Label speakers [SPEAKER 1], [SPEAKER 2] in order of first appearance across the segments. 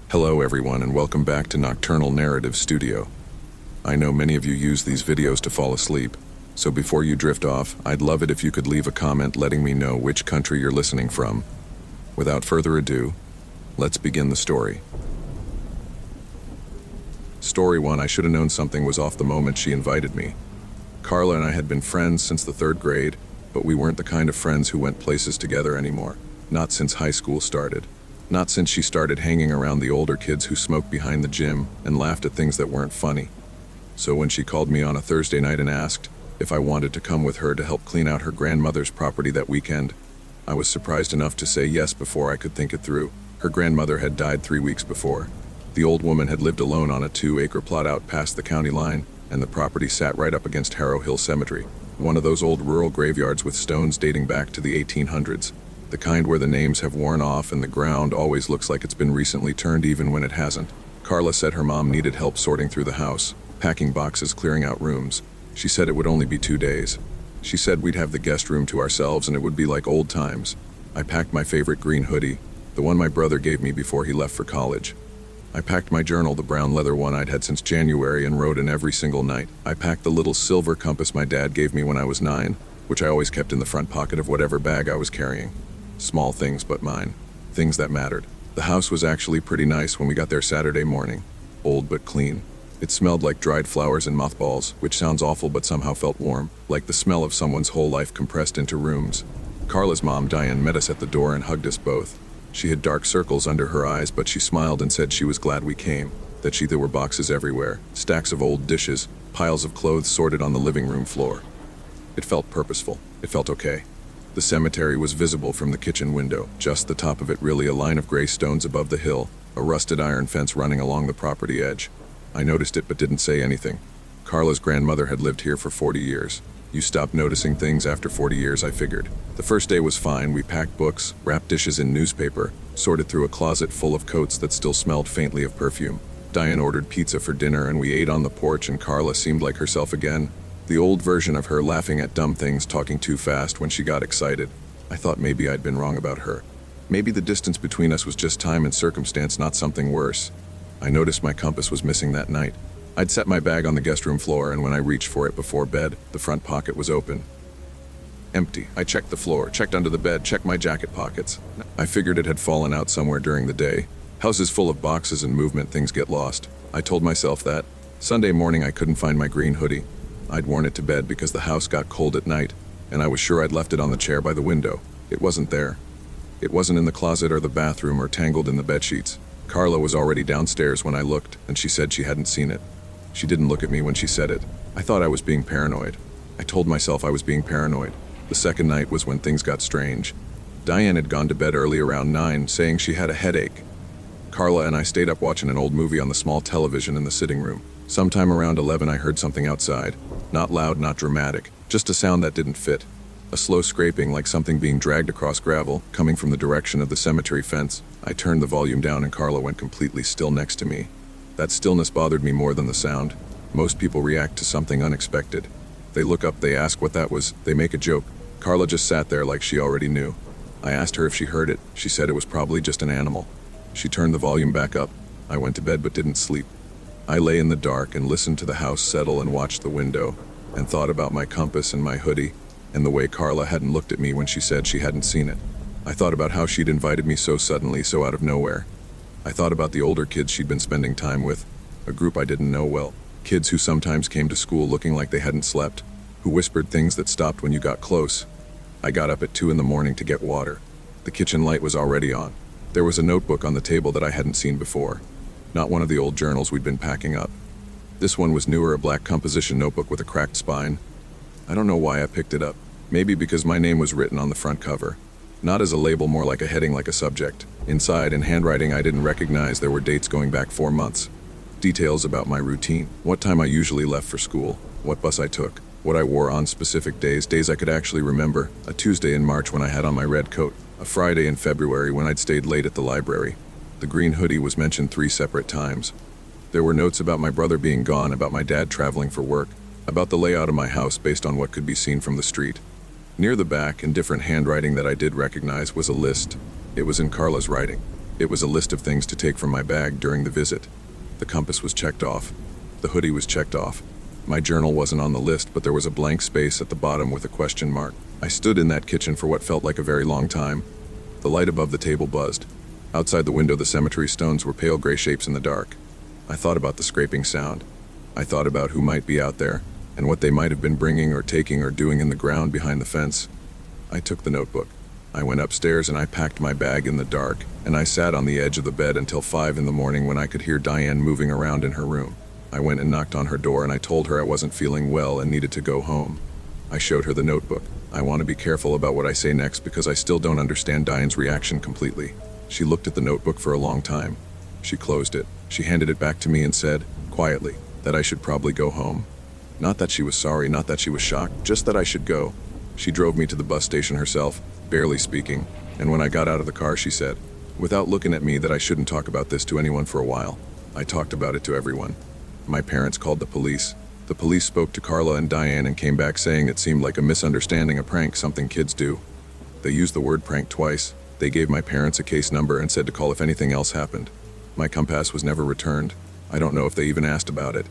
[SPEAKER 1] Hello everyone and welcome back to Nocturnal Narrative Studio. I know many of you use these videos to fall asleep, so before you drift off, I'd love it if you could leave a comment letting me know which country you're listening from. Without further ado, let's begin the story. Story 1. I should have known something was off the moment she invited me. Carla and I had been friends since the 3rd grade, but we weren't the kind of friends who went places together anymore. Not since high school started. Not since she started hanging around the older kids who smoked behind the gym and laughed at things that weren't funny. So when she called me on a Thursday night and asked if I wanted to come with her to help clean out her grandmother's property that weekend, I was surprised enough to say yes before I could think it through. Her grandmother had died 3 weeks before. The old woman had lived alone on a 2-acre plot out past the county line, and the property sat right up against Harrow Hill Cemetery, one of those old rural graveyards with stones dating back to the 1800s. The kind where the names have worn off and the ground always looks like it's been recently turned even when it hasn't. Carla said her mom needed help sorting through the house, packing boxes, clearing out rooms. She said it would only be 2 days. She said we'd have the guest room to ourselves and it would be like old times. I packed my favorite green hoodie, the one my brother gave me before he left for college. I packed my journal, the brown leather one I'd had since January and wrote in every single night. I packed the little silver compass my dad gave me when I was 9, which I always kept in the front pocket of whatever bag I was carrying. Small things, but mine. Things that mattered. The house was actually pretty nice when we got there Saturday morning. Old but clean. It smelled like dried flowers and mothballs, which sounds awful but somehow felt warm, like the smell of someone's whole life compressed into rooms. Carla's mom, Diane, met us at the door and hugged us both. She had dark circles under her eyes, but she smiled and said she was glad we came, that there were boxes everywhere, stacks of old dishes, piles of clothes sorted on the living room floor. It felt purposeful. It felt okay. The cemetery was visible from the kitchen window, just the top of it really a line of gray stones above the hill, a rusted iron fence running along the property edge. I noticed it but didn't say anything. Carla's grandmother had lived here for 40 years. You stop noticing things after 40 years, I figured. The first day was fine. We packed books, wrapped dishes in newspaper, sorted through a closet full of coats that still smelled faintly of perfume. Diane ordered pizza for dinner and we ate on the porch and Carla seemed like herself again. The old version of her laughing at dumb things, talking too fast when she got excited. I thought maybe I'd been wrong about her. Maybe the distance between us was just time and circumstance, not something worse. I noticed my compass was missing that night. I'd set my bag on the guest room floor and when I reached for it before bed, the front pocket was open. Empty. I checked the floor, checked under the bed, checked my jacket pockets. I figured it had fallen out somewhere during the day. Houses full of boxes and movement, things get lost. I told myself that. Sunday morning I couldn't find my green hoodie. I'd worn it to bed because the house got cold at night, and I was sure I'd left it on the chair by the window. It wasn't there. It wasn't in the closet or the bathroom or tangled in the bedsheets. Carla was already downstairs when I looked, and she said she hadn't seen it. She didn't look at me when she said it. I thought I was being paranoid. I told myself I was being paranoid. The second night was when things got strange. Diane had gone to bed early around 9, saying she had a headache. Carla and I stayed up watching an old movie on the small television in the sitting room. Sometime around 11 I heard something outside. Not loud, not dramatic, just a sound that didn't fit. A slow scraping like something being dragged across gravel, coming from the direction of the cemetery fence. I turned the volume down and Carla went completely still next to me. That stillness bothered me more than the sound. Most people react to something unexpected. They look up, they ask what that was, they make a joke. Carla just sat there like she already knew. I asked her if she heard it. She said it was probably just an animal. She turned the volume back up. I went to bed but didn't sleep. I lay in the dark and listened to the house settle and watched the window, and thought about my compass and my hoodie, and the way Carla hadn't looked at me when she said she hadn't seen it. I thought about how she'd invited me so suddenly, so out of nowhere. I thought about the older kids she'd been spending time with, a group I didn't know well. Kids who sometimes came to school looking like they hadn't slept, who whispered things that stopped when you got close. I got up at 2 in the morning to get water. The kitchen light was already on. There was a notebook on the table that I hadn't seen before. Not one of the old journals we'd been packing up. This one was newer, a black composition notebook with a cracked spine. I don't know why I picked it up. Maybe because my name was written on the front cover. Not as a label, more like a heading, like a subject. Inside, in handwriting I didn't recognize, there were dates going back 4 months. Details about my routine. What time I usually left for school. What bus I took. What I wore on specific days. Days I could actually remember. A Tuesday in March when I had on my red coat. A Friday in February when I'd stayed late at the library. The green hoodie was mentioned 3 separate times. There were notes about my brother being gone, about my dad traveling for work, about the layout of my house based on what could be seen from the street. Near the back, in different handwriting that I did recognize, was a list. It was in Carla's writing. It was a list of things to take from my bag during the visit. The compass was checked off. The hoodie was checked off. My journal wasn't on the list, but there was a blank space at the bottom with a question mark. I stood in that kitchen for what felt like a very long time. The light above the table buzzed. Outside the window, the cemetery stones were pale gray shapes in the dark. I thought about the scraping sound. I thought about who might be out there, and what they might have been bringing or taking or doing in the ground behind the fence. I took the notebook. I went upstairs and I packed my bag in the dark, and I sat on the edge of the bed until 5 in the morning when I could hear Diane moving around in her room. I went and knocked on her door and I told her I wasn't feeling well and needed to go home. I showed her the notebook. I want to be careful about what I say next because I still don't understand Diane's reaction completely. She looked at the notebook for a long time. She closed it. She handed it back to me and said, quietly, that I should probably go home. Not that she was sorry, not that she was shocked, just that I should go. She drove me to the bus station herself, barely speaking, and when I got out of the car she said, without looking at me, that I shouldn't talk about this to anyone for a while. I talked about it to everyone. My parents called the police. The police spoke to Carla and Diane and came back saying it seemed like a misunderstanding, a prank, something kids do. They used the word prank twice. They gave my parents a case number and said to call if anything else happened. My compass was never returned. I don't know if they even asked about it.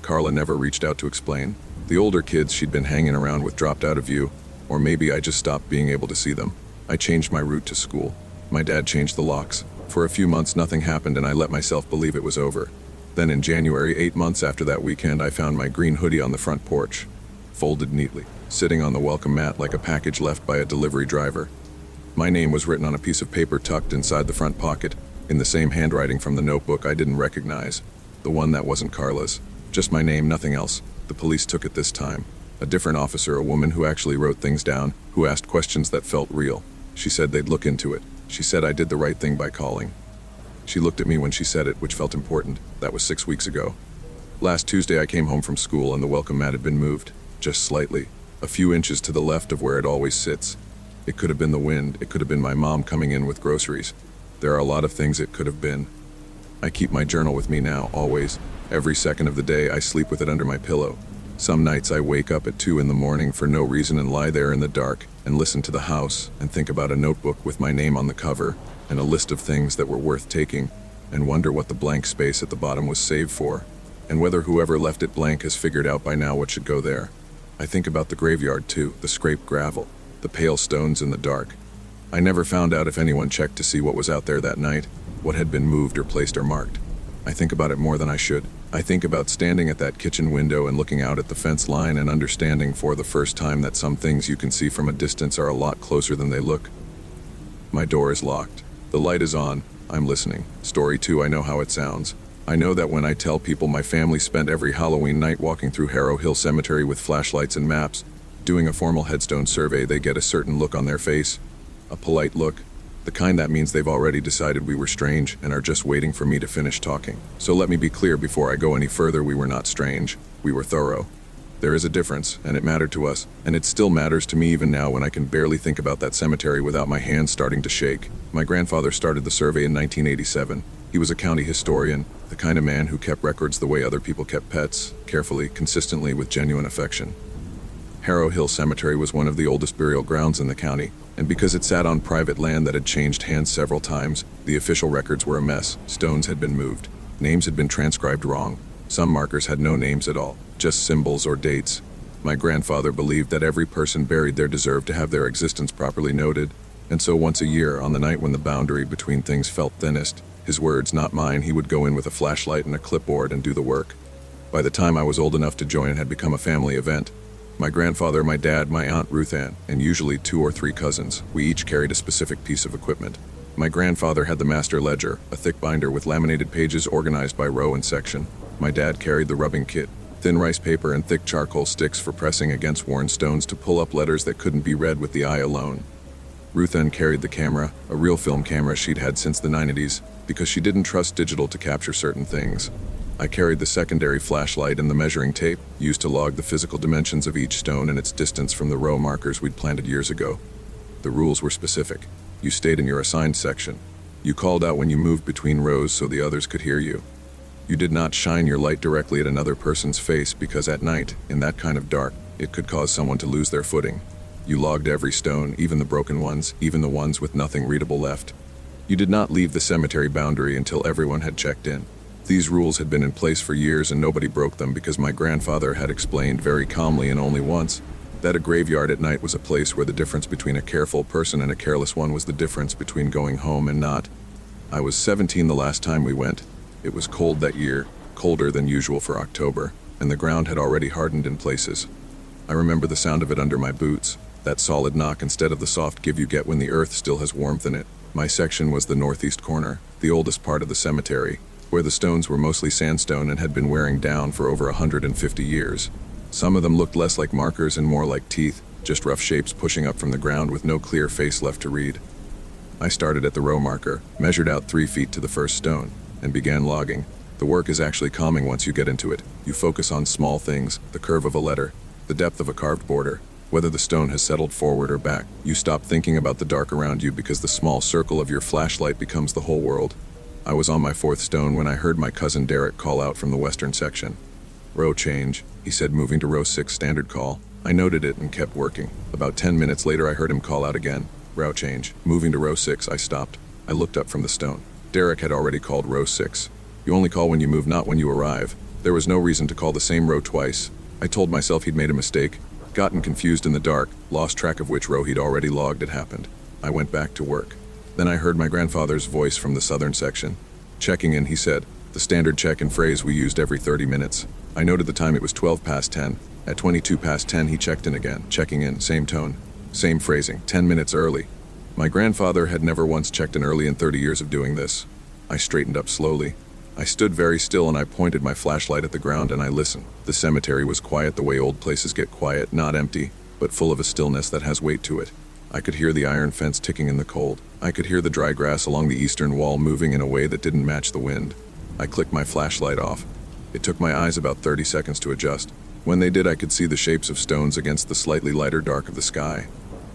[SPEAKER 1] Carla never reached out to explain. The older kids she'd been hanging around with dropped out of view, or maybe I just stopped being able to see them. I changed my route to school. My dad changed the locks. For a few months nothing happened and I let myself believe it was over. Then in January, 8 months after that weekend, I found my green hoodie on the front porch, folded neatly, sitting on the welcome mat like a package left by a delivery driver. My name was written on a piece of paper tucked inside the front pocket, in the same handwriting from the notebook I didn't recognize, the one that wasn't Carla's. Just my name, nothing else. The police took it this time. A different officer, a woman who actually wrote things down, who asked questions that felt real. She said they'd look into it. She said I did the right thing by calling. She looked at me when she said it, which felt important. That was 6 weeks ago. Last Tuesday I came home from school and the welcome mat had been moved, just slightly, a few inches to the left of where it always sits. It could have been the wind, it could have been my mom coming in with groceries. There are a lot of things it could have been. I keep my journal with me now, always. Every second of the day I sleep with it under my pillow. Some nights I wake up at 2 in the morning for no reason and lie there in the dark and listen to the house and think about a notebook with my name on the cover and a list of things that were worth taking, and wonder what the blank space at the bottom was saved for, and whether whoever left it blank has figured out by now what should go there. I think about the graveyard too, the scraped gravel, the pale stones in the dark. I never found out if anyone checked to see what was out there that night, what had been moved or placed or marked. I think about it more than I should. I think about standing at that kitchen window and looking out at the fence line and understanding for the first time that some things you can see from a distance are a lot closer than they look. My door is locked. The light is on. I'm listening. Story 2, I know how it sounds. I know that when I tell people my family spent every Halloween night walking through Harrow Hill Cemetery with flashlights and maps, doing a formal headstone survey, they get a certain look on their face. A polite look. The kind that means they've already decided we were strange and are just waiting for me to finish talking. So let me be clear before I go any further, we were not strange. We were thorough. There is a difference, and it mattered to us, and it still matters to me even now when I can barely think about that cemetery without my hands starting to shake. My grandfather started the survey in 1987. He was a county historian, the kind of man who kept records the way other people kept pets, carefully, consistently, with genuine affection. Harrow Hill Cemetery was one of the oldest burial grounds in the county, and because it sat on private land that had changed hands several times, the official records were a mess. Stones had been moved. Names had been transcribed wrong. Some markers had no names at all, just symbols or dates. My grandfather believed that every person buried there deserved to have their existence properly noted, and so once a year, on the night when the boundary between things felt thinnest, his words, not mine, he would go in with a flashlight and a clipboard and do the work. By the time I was old enough to join, it had become a family event. My grandfather, my dad, my aunt Ruth Ann, and usually 2 or 3 cousins, we each carried a specific piece of equipment. My grandfather had the master ledger, a thick binder with laminated pages organized by row and section. My dad carried the rubbing kit, thin rice paper and thick charcoal sticks for pressing against worn stones to pull up letters that couldn't be read with the eye alone. Ruth Ann carried the camera, a real film camera she'd had since the 90s, because she didn't trust digital to capture certain things. I carried the secondary flashlight and the measuring tape, used to log the physical dimensions of each stone and its distance from the row markers we'd planted years ago. The rules were specific. You stayed in your assigned section. You called out when you moved between rows so the others could hear you. You did not shine your light directly at another person's face because at night, in that kind of dark, it could cause someone to lose their footing. You logged every stone, even the broken ones, even the ones with nothing readable left. You did not leave the cemetery boundary until everyone had checked in. These rules had been in place for years and nobody broke them because my grandfather had explained very calmly and only once that a graveyard at night was a place where the difference between a careful person and a careless one was the difference between going home and not. I was 17 the last time we went. It was cold that year, colder than usual for October, and the ground had already hardened in places. I remember the sound of it under my boots, that solid knock instead of the soft give you get when the earth still has warmth in it. My section was the northeast corner, the oldest part of the cemetery, where the stones were mostly sandstone and had been wearing down for over 150 years. Some of them looked less like markers and more like teeth, just rough shapes pushing up from the ground with no clear face left to read. I started at the row marker, measured out 3 feet to the first stone, and began logging. The work is actually calming once you get into it. You focus on small things, the curve of a letter, the depth of a carved border, whether the stone has settled forward or back. You stop thinking about the dark around you because the small circle of your flashlight becomes the whole world. I was on my 4th stone when I heard my cousin Derek call out from the western section. "Row change," he said, moving to row 6 standard call. I noted it and kept working. About 10 minutes later I heard him call out again. "Row change." Moving to row 6, I stopped. I looked up from the stone. Derek had already called row 6. You only call when you move, not when you arrive. There was no reason to call the same row twice. I told myself he'd made a mistake, gotten confused in the dark, lost track of which row he'd already logged it happened. I went back to work. Then I heard my grandfather's voice from the southern section. Checking in, he said, the standard check-in phrase we used every 30 minutes. I noted the time. It was 12 past 10. At 22 past 10 he checked in again, checking in, same tone, same phrasing, 10 minutes early. My grandfather had never once checked in early in 30 years of doing this. I straightened up slowly. I stood very still and I pointed my flashlight at the ground and I listened. The cemetery was quiet the way old places get quiet, not empty, but full of a stillness that has weight to it. I could hear the iron fence ticking in the cold. I could hear the dry grass along the eastern wall moving in a way that didn't match the wind. I clicked my flashlight off. It took my eyes about 30 seconds to adjust. When they did, I could see the shapes of stones against the slightly lighter dark of the sky.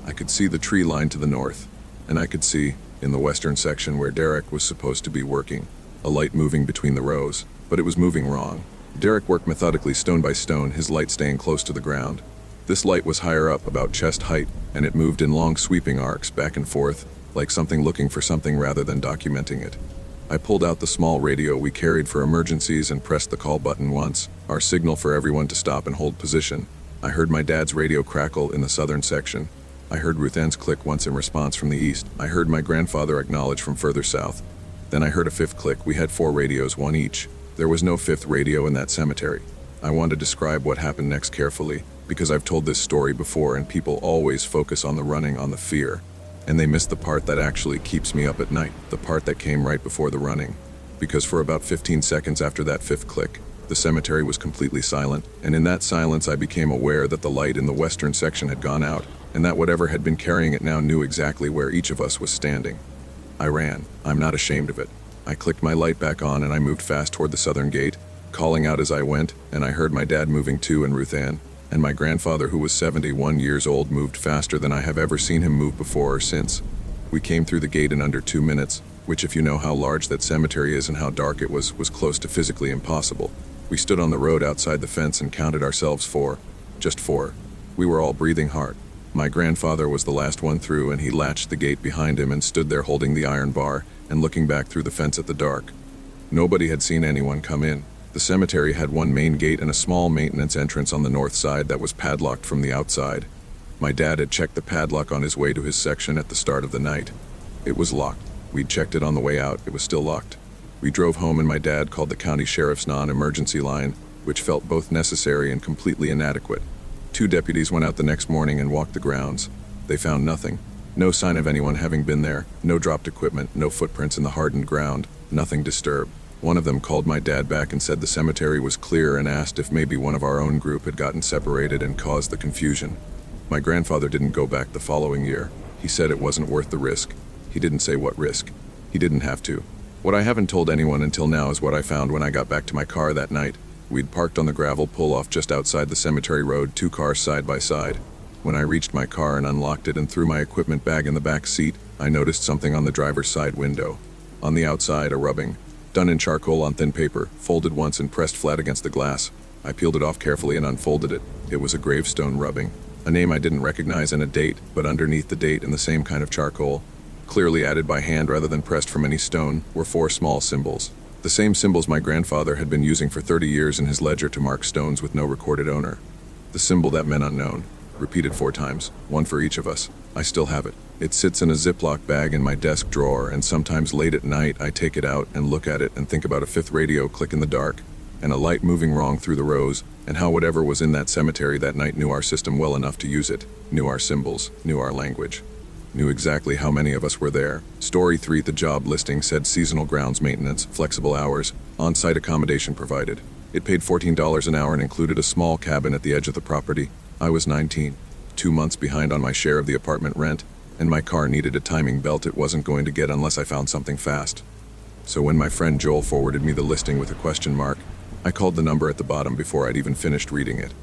[SPEAKER 1] I could see the tree line to the north, and I could see, in the western section where Derek was supposed to be working, a light moving between the rows, but it was moving wrong. Derek worked methodically stone by stone, his light staying close to the ground. This light was higher up, about chest height, and it moved in long sweeping arcs back and forth, like something looking for something rather than documenting it. I pulled out the small radio we carried for emergencies and pressed the call button once, our signal for everyone to stop and hold position. I heard my dad's radio crackle in the southern section. I heard Ruth Ann's click once in response from the east. I heard my grandfather acknowledge from further south. Then I heard a 5th click. We had 4 radios, 1 each. There was no 5th radio in that cemetery. I want to describe what happened next carefully, because I've told this story before and people always focus on the running, on the fear, and they miss the part that actually keeps me up at night, the part that came right before the running. Because for about 15 seconds after that 5th click, the cemetery was completely silent, and in that silence I became aware that the light in the western section had gone out, and that whatever had been carrying it now knew exactly where each of us was standing. I ran. I'm not ashamed of it. I clicked my light back on and I moved fast toward the southern gate, calling out as I went, and I heard my dad moving too and Ruth Ann, and my grandfather, who was 71 years old, moved faster than I have ever seen him move before or since. We came through the gate in under 2 minutes, which, if you know how large that cemetery is and how dark it was close to physically impossible. We stood on the road outside the fence and counted ourselves 4. Just 4. We were all breathing hard. My grandfather was the last one through, and he latched the gate behind him and stood there holding the iron bar and looking back through the fence at the dark. Nobody had seen anyone come in. The cemetery had one main gate and a small maintenance entrance on the north side that was padlocked from the outside. My dad had checked the padlock on his way to his section at the start of the night. It was locked. We'd checked it on the way out. It was still locked. We drove home and my dad called the county sheriff's non-emergency line, which felt both necessary and completely inadequate. 2 deputies went out the next morning and walked the grounds. They found nothing. No sign of anyone having been there. No dropped equipment. No footprints in the hardened ground. Nothing disturbed. One of them called my dad back and said the cemetery was clear and asked if maybe one of our own group had gotten separated and caused the confusion. My grandfather didn't go back the following year. He said it wasn't worth the risk. He didn't say what risk. He didn't have to. What I haven't told anyone until now is what I found when I got back to my car that night. We'd parked on the gravel pull-off just outside the cemetery road, 2 cars side by side. When I reached my car and unlocked it and threw my equipment bag in the back seat, I noticed something on the driver's side window. On the outside, a rubbing. Done in charcoal on thin paper, folded once and pressed flat against the glass. I peeled it off carefully and unfolded it. It was a gravestone rubbing. A name I didn't recognize and a date, but underneath the date in the same kind of charcoal, clearly added by hand rather than pressed from any stone, were 4 small symbols. The same symbols my grandfather had been using for 30 years in his ledger to mark stones with no recorded owner. The symbol that meant unknown, repeated 4 times, one for each of us. I still have it. It sits in a Ziploc bag in my desk drawer, and sometimes late at night I take it out and look at it and think about a 5th radio click in the dark, and a light moving wrong through the rows, and how whatever was in that cemetery that night knew our system well enough to use it, knew our symbols, knew our language, knew exactly how many of us were there. Story 3. The job listing said seasonal grounds maintenance, flexible hours, on-site accommodation provided. It paid $14 an hour and included a small cabin at the edge of the property. I was 19, 2 months behind on my share of the apartment rent, and my car needed a timing belt it wasn't going to get unless I found something fast. So when my friend Joel forwarded me the listing with a question mark, I called the number at the bottom before I'd even finished reading it.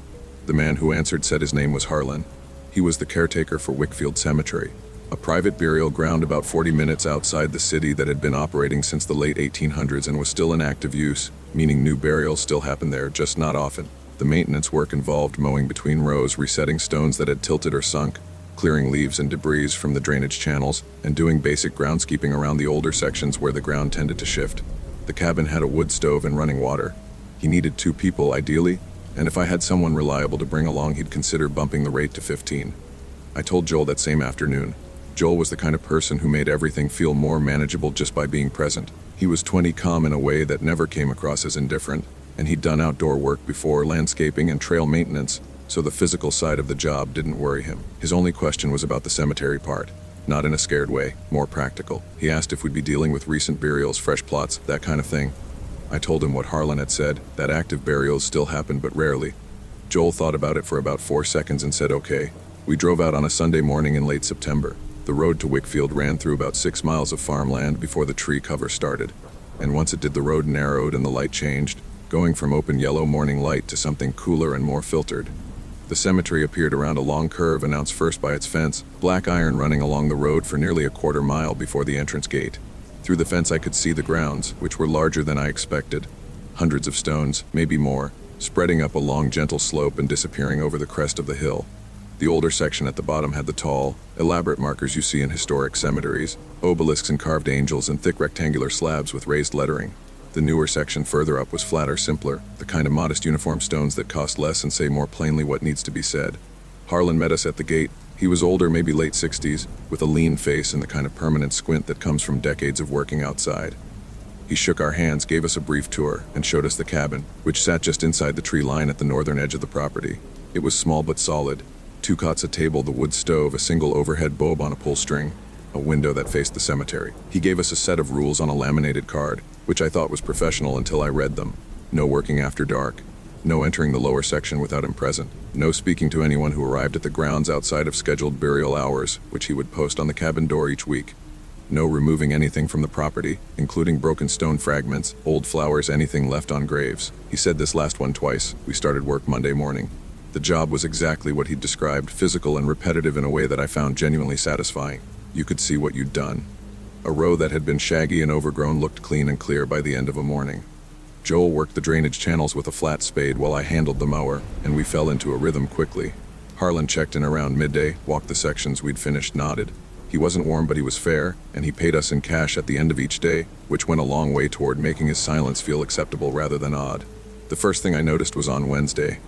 [SPEAKER 1] The man who answered said his name was Harlan. He was the caretaker for Wickfield Cemetery, a private burial ground about 40 minutes outside the city that had been operating since the late 1800s and was still in active use, meaning new burials still happened there, just not often. The maintenance work involved mowing between rows, resetting stones that had tilted or sunk, clearing leaves and debris from the drainage channels, and doing basic groundskeeping around the older sections where the ground tended to shift. The cabin had a wood stove and running water. He needed 2 people, ideally, and if I had someone reliable to bring along, he'd consider bumping the rate to 15. I told Joel that same afternoon. Joel was the kind of person who made everything feel more manageable just by being present. He was 20, calm in a way that never came across as indifferent, and he'd done outdoor work before, landscaping and trail maintenance, so the physical side of the job didn't worry him. His only question was about the cemetery part, not in a scared way, more practical. He asked if we'd be dealing with recent burials, fresh plots, that kind of thing. I told him what Harlan had said, that active burials still happen but rarely. Joel thought about it for about 4 seconds and said okay. We drove out on a Sunday morning in late September. The road to Wickfield ran through about 6 miles of farmland before the tree cover started, and once it did, the road narrowed and the light changed, going from open yellow morning light to something cooler and more filtered. The cemetery appeared around a long curve announced first by its fence, black iron running along the road for nearly a quarter mile before the entrance gate. Through the fence I could see the grounds, which were larger than I expected. Hundreds of stones, maybe more, spreading up a long gentle slope and disappearing over the crest of the hill. The older section at the bottom had the tall, elaborate markers you see in historic cemeteries, obelisks and carved angels and thick rectangular slabs with raised lettering. The newer section further up was flatter, simpler, the kind of modest uniform stones that cost less and say more plainly what needs to be said. Harlan met us at the gate. He was older, maybe late 60s, with a lean face and the kind of permanent squint that comes from decades of working outside. He shook our hands, gave us a brief tour, and showed us the cabin, which sat just inside the tree line at the northern edge of the property. It was small but solid. 2 cots, a table, the wood stove, a single overhead bulb on a pull string, a window that faced the cemetery. He gave us a set of rules on a laminated card, which I thought was professional until I read them. No working after dark. No entering the lower section without him present. No speaking to anyone who arrived at the grounds outside of scheduled burial hours, which he would post on the cabin door each week. No removing anything from the property, including broken stone fragments, old flowers, anything left on graves. He said this last one twice. We started work Monday morning. The job was exactly what he'd described, physical and repetitive in a way that I found genuinely satisfying. You could see what you'd done. A row that had been shaggy and overgrown looked clean and clear by the end of a morning. Joel worked the drainage channels with a flat spade while I handled the mower, and we fell into a rhythm quickly. Harlan checked in around midday, walked the sections we'd finished, nodded. He wasn't warm, but he was fair, and he paid us in cash at the end of each day, which went a long way toward making his silence feel acceptable rather than odd. The first thing I noticed was on Wednesday.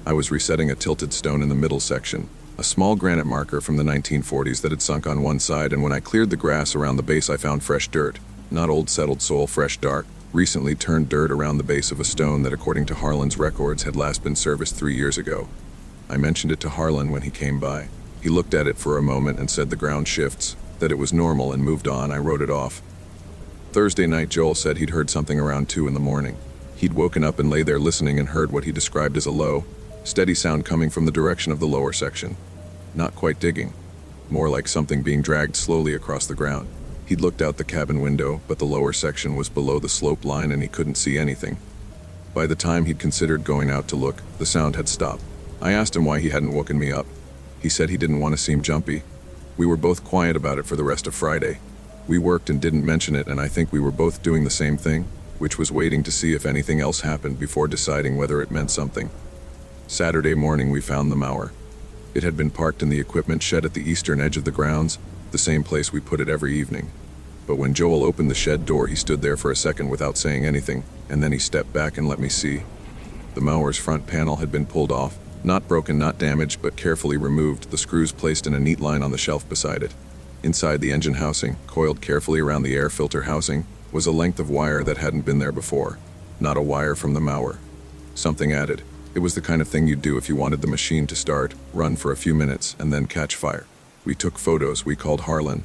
[SPEAKER 1] I was resetting a tilted stone in the middle section, a small granite marker from the 1940s that had sunk on one side, and when I cleared the grass around the base I found fresh dirt. Not old settled soil, fresh dark, recently turned dirt around the base of a stone that, according to Harlan's records, had last been serviced 3 years ago. I mentioned it to Harlan when he came by. He looked at it for a moment and said the ground shifts, that it was normal, and moved on. I wrote it off. Thursday night, Joel said he'd heard something around 2 in the morning. He'd woken up and lay there listening and heard what he described as a low, steady sound coming from the direction of the lower section. Not quite digging, more like something being dragged slowly across the ground. He'd looked out the cabin window, but the lower section was below the slope line and he couldn't see anything. By the time he'd considered going out to look, the sound had stopped. I asked him why he hadn't woken me up. He said he didn't want to seem jumpy. We were both quiet about it for the rest of Friday. We worked and didn't mention it, and I think we were both doing the same thing, which was waiting to see if anything else happened before deciding whether it meant something. Saturday morning we found the mower. It had been parked in the equipment shed at the eastern edge of the grounds, the same place we put it every evening. But when Joel opened the shed door, he stood there for a second without saying anything, and then he stepped back and let me see. The mower's front panel had been pulled off, not broken, not damaged, but carefully removed, the screws placed in a neat line on the shelf beside it. Inside the engine housing, coiled carefully around the air filter housing, was a length of wire that hadn't been there before. Not a wire from the mower. Something added. It was the kind of thing you'd do if you wanted the machine to start, run for a few minutes, and then catch fire. We took photos. We called Harlan.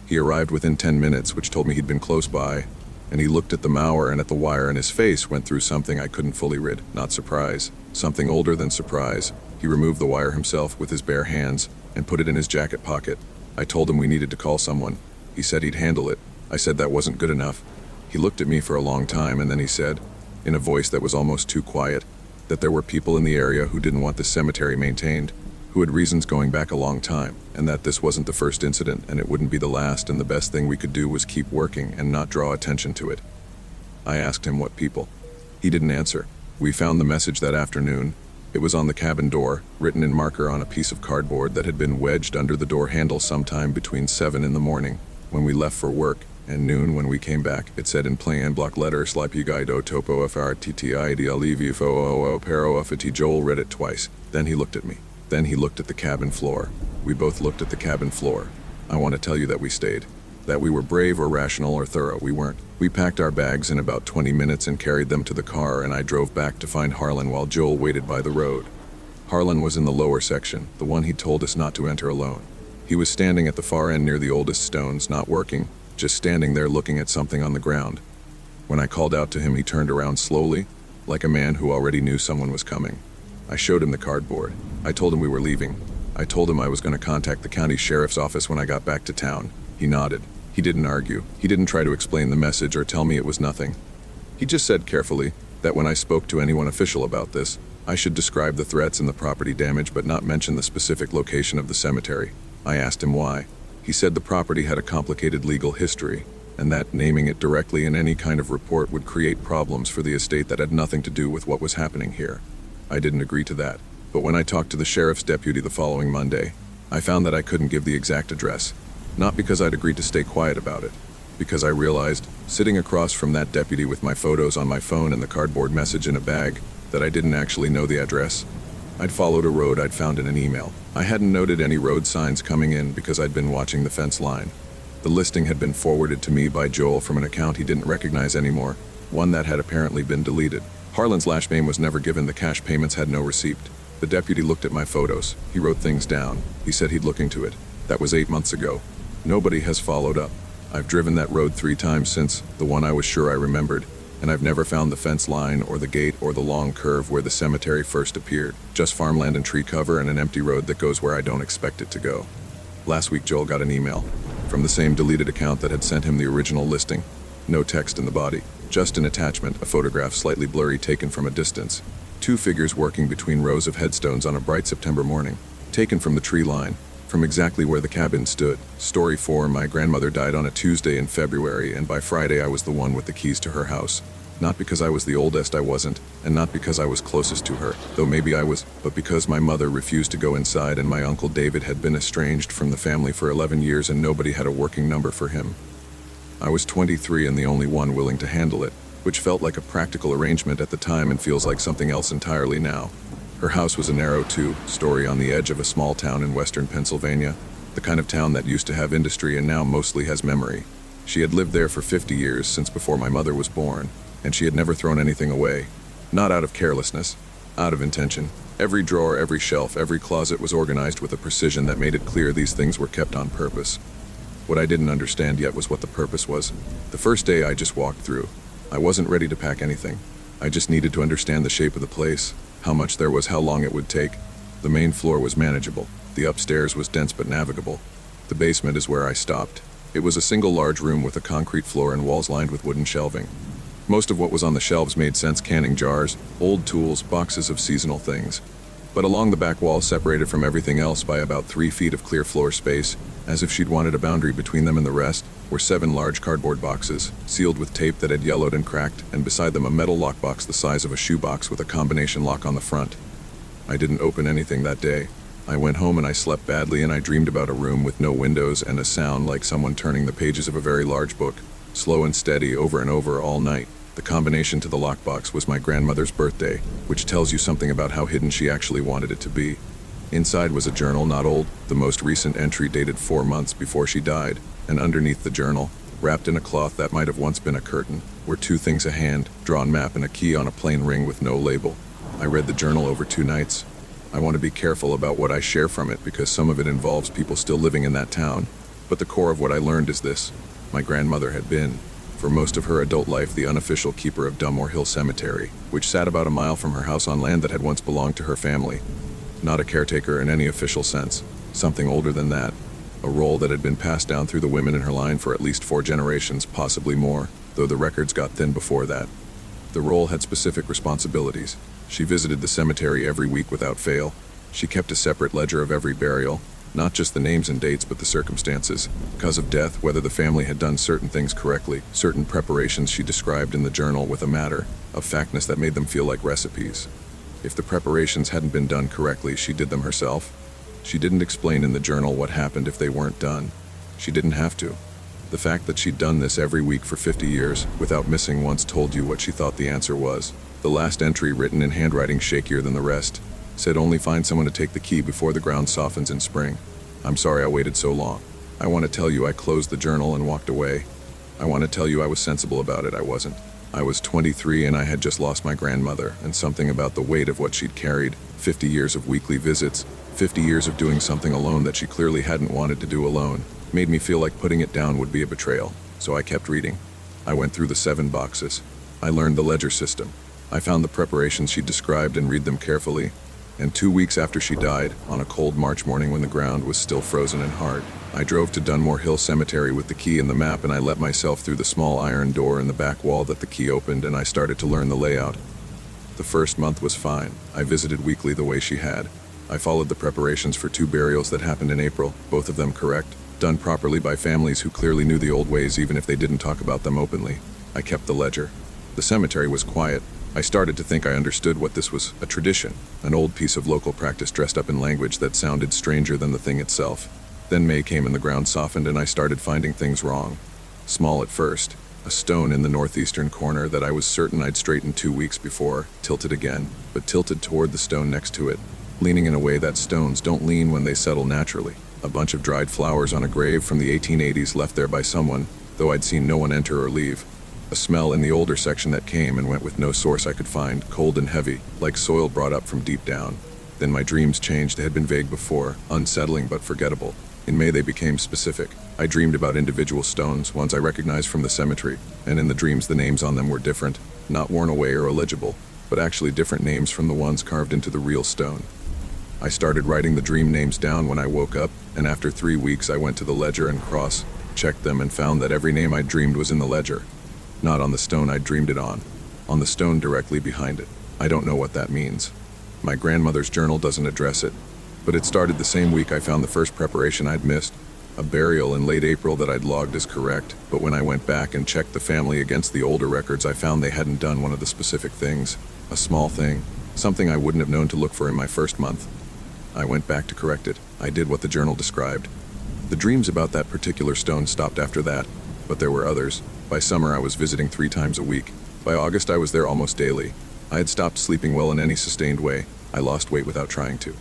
[SPEAKER 1] He arrived within 10 minutes, which told me he'd been close by, and he looked at the mower and at the wire, and his face went through something I couldn't fully read. Not surprise. Something older than surprise. He removed the wire himself with his bare hands and put it in his jacket pocket. I told him we needed to call someone. He said he'd handle it. I said that wasn't good enough. He looked at me for a long time, and then he said, in a voice that was almost too quiet, that there were people in the area who didn't want the cemetery maintained, who had reasons going back a long time, and that this wasn't the first incident and it wouldn't be the last, and the best thing we could do was keep working and not draw attention to it. I asked him what people. He didn't answer. We found the message that afternoon. It was on the cabin door, written in marker on a piece of cardboard that had been wedged under the door handle sometime between 7 in the morning, when we left for work, and noon when we came back. It said in plain block letters, Slipugaido topo frtti idealivifo pero fati. Joel read it twice. Then he looked at me. Then he looked at the cabin floor. We both looked at the cabin floor. I want to tell you that we stayed. That we were brave or rational or thorough. We weren't. We packed our bags in about 20 minutes and carried them to the car, and I drove back to find Harlan while Joel waited by the road. Harlan was in the lower section, the one he'd told us not to enter alone. He was standing at the far end near the oldest stones, not working, just standing there looking at something on the ground. When I called out to him, he turned around slowly, like a man who already knew someone was coming. I showed him the cardboard. I told him we were leaving. I told him I was going to contact the county sheriff's office when I got back to town. He nodded. He didn't argue. He didn't try to explain the message or tell me it was nothing. He just said carefully that when I spoke to anyone official about this, I should describe the threats and the property damage but not mention the specific location of the cemetery. I asked him why. He said the property had a complicated legal history, and that naming it directly in any kind of report would create problems for the estate that had nothing to do with what was happening here. I didn't agree to that, but when I talked to the sheriff's deputy the following Monday, I found that I couldn't give the exact address. Not because I'd agreed to stay quiet about it, because I realized, sitting across from that deputy with my photos on my phone and the cardboard message in a bag, that I didn't actually know the address. I'd followed a road I'd found in an email. I hadn't noted any road signs coming in because I'd been watching the fence line. The listing had been forwarded to me by Joel from an account he didn't recognize anymore, one that had apparently been deleted. Harlan's last name was never given. The cash payments had no receipt. The deputy looked at my photos. He wrote things down. He said he'd look into it. That was 8 months ago. Nobody has followed up. I've driven that road 3 times since, the one I was sure I remembered, and I've never found the fence line or the gate or the long curve where the cemetery first appeared. Just farmland and tree cover and an empty road that goes where I don't expect it to go. Last week Joel got an email from the same deleted account that had sent him the original listing. No text in the body, just an attachment, a photograph slightly blurry taken from a distance. 2 figures working between rows of headstones on a bright September morning, taken from the tree line, from exactly where the cabin stood. Story 4, my grandmother died on a Tuesday in February, and by Friday I was the one with the keys to her house. Not because I was the oldest, I wasn't, and not because I was closest to her, though maybe I was, but because my mother refused to go inside and my Uncle David had been estranged from the family for 11 years and nobody had a working number for him. I was 23 and the only one willing to handle it, which felt like a practical arrangement at the time and feels like something else entirely now. Her house was a narrow 2-story on the edge of a small town in western Pennsylvania, the kind of town that used to have industry and now mostly has memory. She had lived there for 50 years, since before my mother was born, and she had never thrown anything away. Not out of carelessness, out of intention. Every drawer, every shelf, every closet was organized with a precision that made it clear these things were kept on purpose. What I didn't understand yet was what the purpose was. The first day I just walked through. I wasn't ready to pack anything. I just needed to understand the shape of the place, how much there was, how long it would take. The main floor was manageable. The upstairs was dense but navigable. The basement is where I stopped. It was a single large room with a concrete floor and walls lined with wooden shelving. Most of what was on the shelves made sense: canning jars, old tools, boxes of seasonal things. But along the back wall, separated from everything else by about 3 feet of clear floor space, as if she'd wanted a boundary between them and the rest, were 7 large cardboard boxes, sealed with tape that had yellowed and cracked, and beside them a metal lockbox the size of a shoebox with a combination lock on the front. I didn't open anything that day. I went home and I slept badly, and I dreamed about a room with no windows and a sound like someone turning the pages of a very large book, slow and steady, over and over all night. The combination to the lockbox was my grandmother's birthday, which tells you something about how hidden she actually wanted it to be. Inside was a journal, not old, the most recent entry dated 4 months before she died, and underneath the journal, wrapped in a cloth that might have once been a curtain, were 2 things: a hand, drawn map, and a key on a plain ring with no label. I read the journal over 2 nights. I want to be careful about what I share from it because some of it involves people still living in that town, but the core of what I learned is this: my grandmother had been, for most of her adult life, the unofficial keeper of Dunmore Hill Cemetery, which sat about a mile from her house on land that had once belonged to her family. Not a caretaker in any official sense, something older than that, a role that had been passed down through the women in her line for at least 4 generations, possibly more, though the records got thin before that. The role had specific responsibilities. She visited the cemetery every week without fail. She kept a separate ledger of every burial, not just the names and dates, but the circumstances. Cause of death, whether the family had done certain things correctly, certain preparations she described in the journal with a matter of factness that made them feel like recipes. If the preparations hadn't been done correctly, she did them herself. She didn't explain in the journal what happened if they weren't done. She didn't have to. The fact that she'd done this every week for 50 years, without missing once, told you what she thought the answer was. The last entry, written in handwriting shakier than the rest, said, "Only find someone to take the key before the ground softens in spring." I'm sorry I waited so long. I want to tell you I closed the journal and walked away. I want to tell you I was sensible about it. I wasn't. I was 23 and I had just lost my grandmother, and something about the weight of what she'd carried, 50 years of weekly visits, 50 years of doing something alone that she clearly hadn't wanted to do alone, made me feel like putting it down would be a betrayal. So I kept reading. I went through the 7 boxes. I learned the ledger system. I found the preparations she described and read them carefully. And 2 weeks after she died, on a cold March morning when the ground was still frozen and hard, I drove to Dunmore Hill Cemetery with the key and the map, and I let myself through the small iron door in the back wall that the key opened, and I started to learn the layout. The first month was fine. I visited weekly the way she had. I followed the preparations for 2 burials that happened in April, both of them correct, done properly by families who clearly knew the old ways even if they didn't talk about them openly. I kept the ledger. The cemetery was quiet. I started to think I understood what this was: a tradition, an old piece of local practice dressed up in language that sounded stranger than the thing itself. Then May came and the ground softened and I started finding things wrong. Small at first, a stone in the northeastern corner that I was certain I'd straightened 2 weeks before, tilted again, but tilted toward the stone next to it, leaning in a way that stones don't lean when they settle naturally. A bunch of dried flowers on a grave from the 1880s left there by someone, though I'd seen no one enter or leave. A smell in the older section that came and went with no source I could find, cold and heavy, like soil brought up from deep down. Then my dreams changed. They had been vague before, unsettling but forgettable. In May they became specific. I dreamed about individual stones, ones I recognized from the cemetery, and in the dreams the names on them were different, not worn away or illegible, but actually different names from the ones carved into the real stone. I started writing the dream names down when I woke up, and after 3 weeks I went to the ledger and cross-checked them and found that every name I'd dreamed was in the ledger. Not on the stone I'd dreamed it on the stone directly behind it. I don't know what that means. My grandmother's journal doesn't address it, but it started the same week I found the first preparation I'd missed, a burial in late April that I'd logged as correct, but when I went back and checked the family against the older records, I found they hadn't done one of the specific things, a small thing, something I wouldn't have known to look for in my first month. I went back to correct it. I did what the journal described. The dreams about that particular stone stopped after that, but there were others. By summer I was visiting 3 times a week. By August I was there almost daily. I had stopped sleeping well in any sustained way. I lost weight without trying to.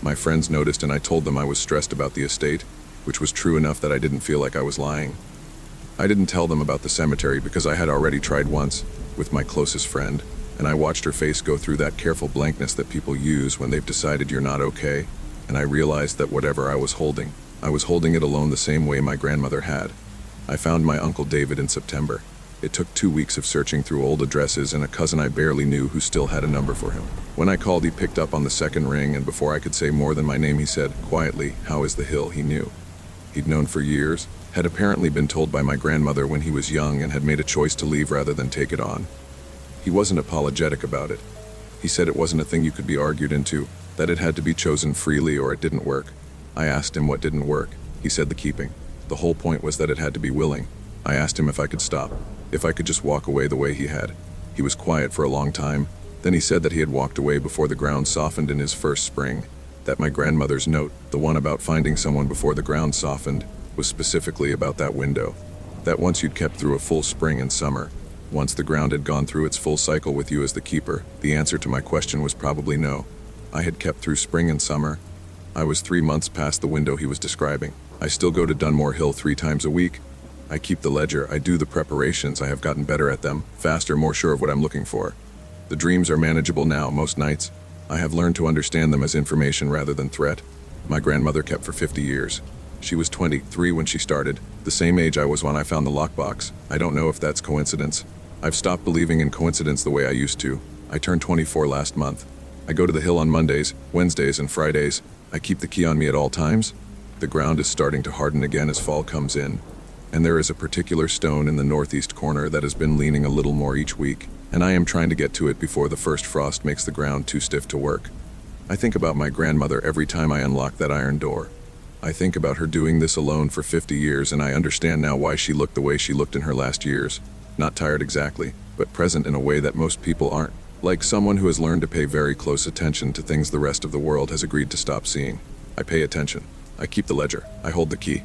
[SPEAKER 1] My friends noticed and I told them I was stressed about the estate, which was true enough that I didn't feel like I was lying. I didn't tell them about the cemetery because I had already tried once, with my closest friend, and I watched her face go through that careful blankness that people use when they've decided you're not okay, and I realized that whatever I was holding it alone the same way my grandmother had. I found my Uncle David in September. It took 2 weeks of searching through old addresses and a cousin I barely knew who still had a number for him. When I called, he picked up on the second ring, and before I could say more than my name, he said, quietly, "How is the hill?" He knew. He'd known for years, had apparently been told by my grandmother when he was young, and had made a choice to leave rather than take it on. He wasn't apologetic about it. He said it wasn't a thing you could be argued into, that it had to be chosen freely or it didn't work. I asked him what didn't work. He said the keeping. The whole point was that it had to be willing. I asked him if I could stop, if I could just walk away the way he had. He was quiet for a long time. Then he said that he had walked away before the ground softened in his first spring. That my grandmother's note, the one about finding someone before the ground softened, was specifically about that window. That once you'd kept through a full spring and summer, once the ground had gone through its full cycle with you as the keeper, the answer to my question was probably no. I had kept through spring and summer. I was 3 months past the window he was describing. I still go to Dunmore Hill 3 times a week. I keep the ledger, I do the preparations, I have gotten better at them, faster, more sure of what I'm looking for. The dreams are manageable now, most nights. I have learned to understand them as information rather than threat. My grandmother kept for 50 years. She was 23 when she started, the same age I was when I found the lockbox. I don't know if that's coincidence. I've stopped believing in coincidence the way I used to. I turned 24 last month. I go to the hill on Mondays, Wednesdays, and Fridays. I keep the key on me at all times. The ground is starting to harden again as fall comes in, and there is a particular stone in the northeast corner that has been leaning a little more each week, and I am trying to get to it before the first frost makes the ground too stiff to work. I think about my grandmother every time I unlock that iron door. I think about her doing this alone for 50 years, and I understand now why she looked the way she looked in her last years. Not tired exactly, but present in a way that most people aren't. Like someone who has learned to pay very close attention to things the rest of the world has agreed to stop seeing. I pay attention. I keep the ledger. I hold the key.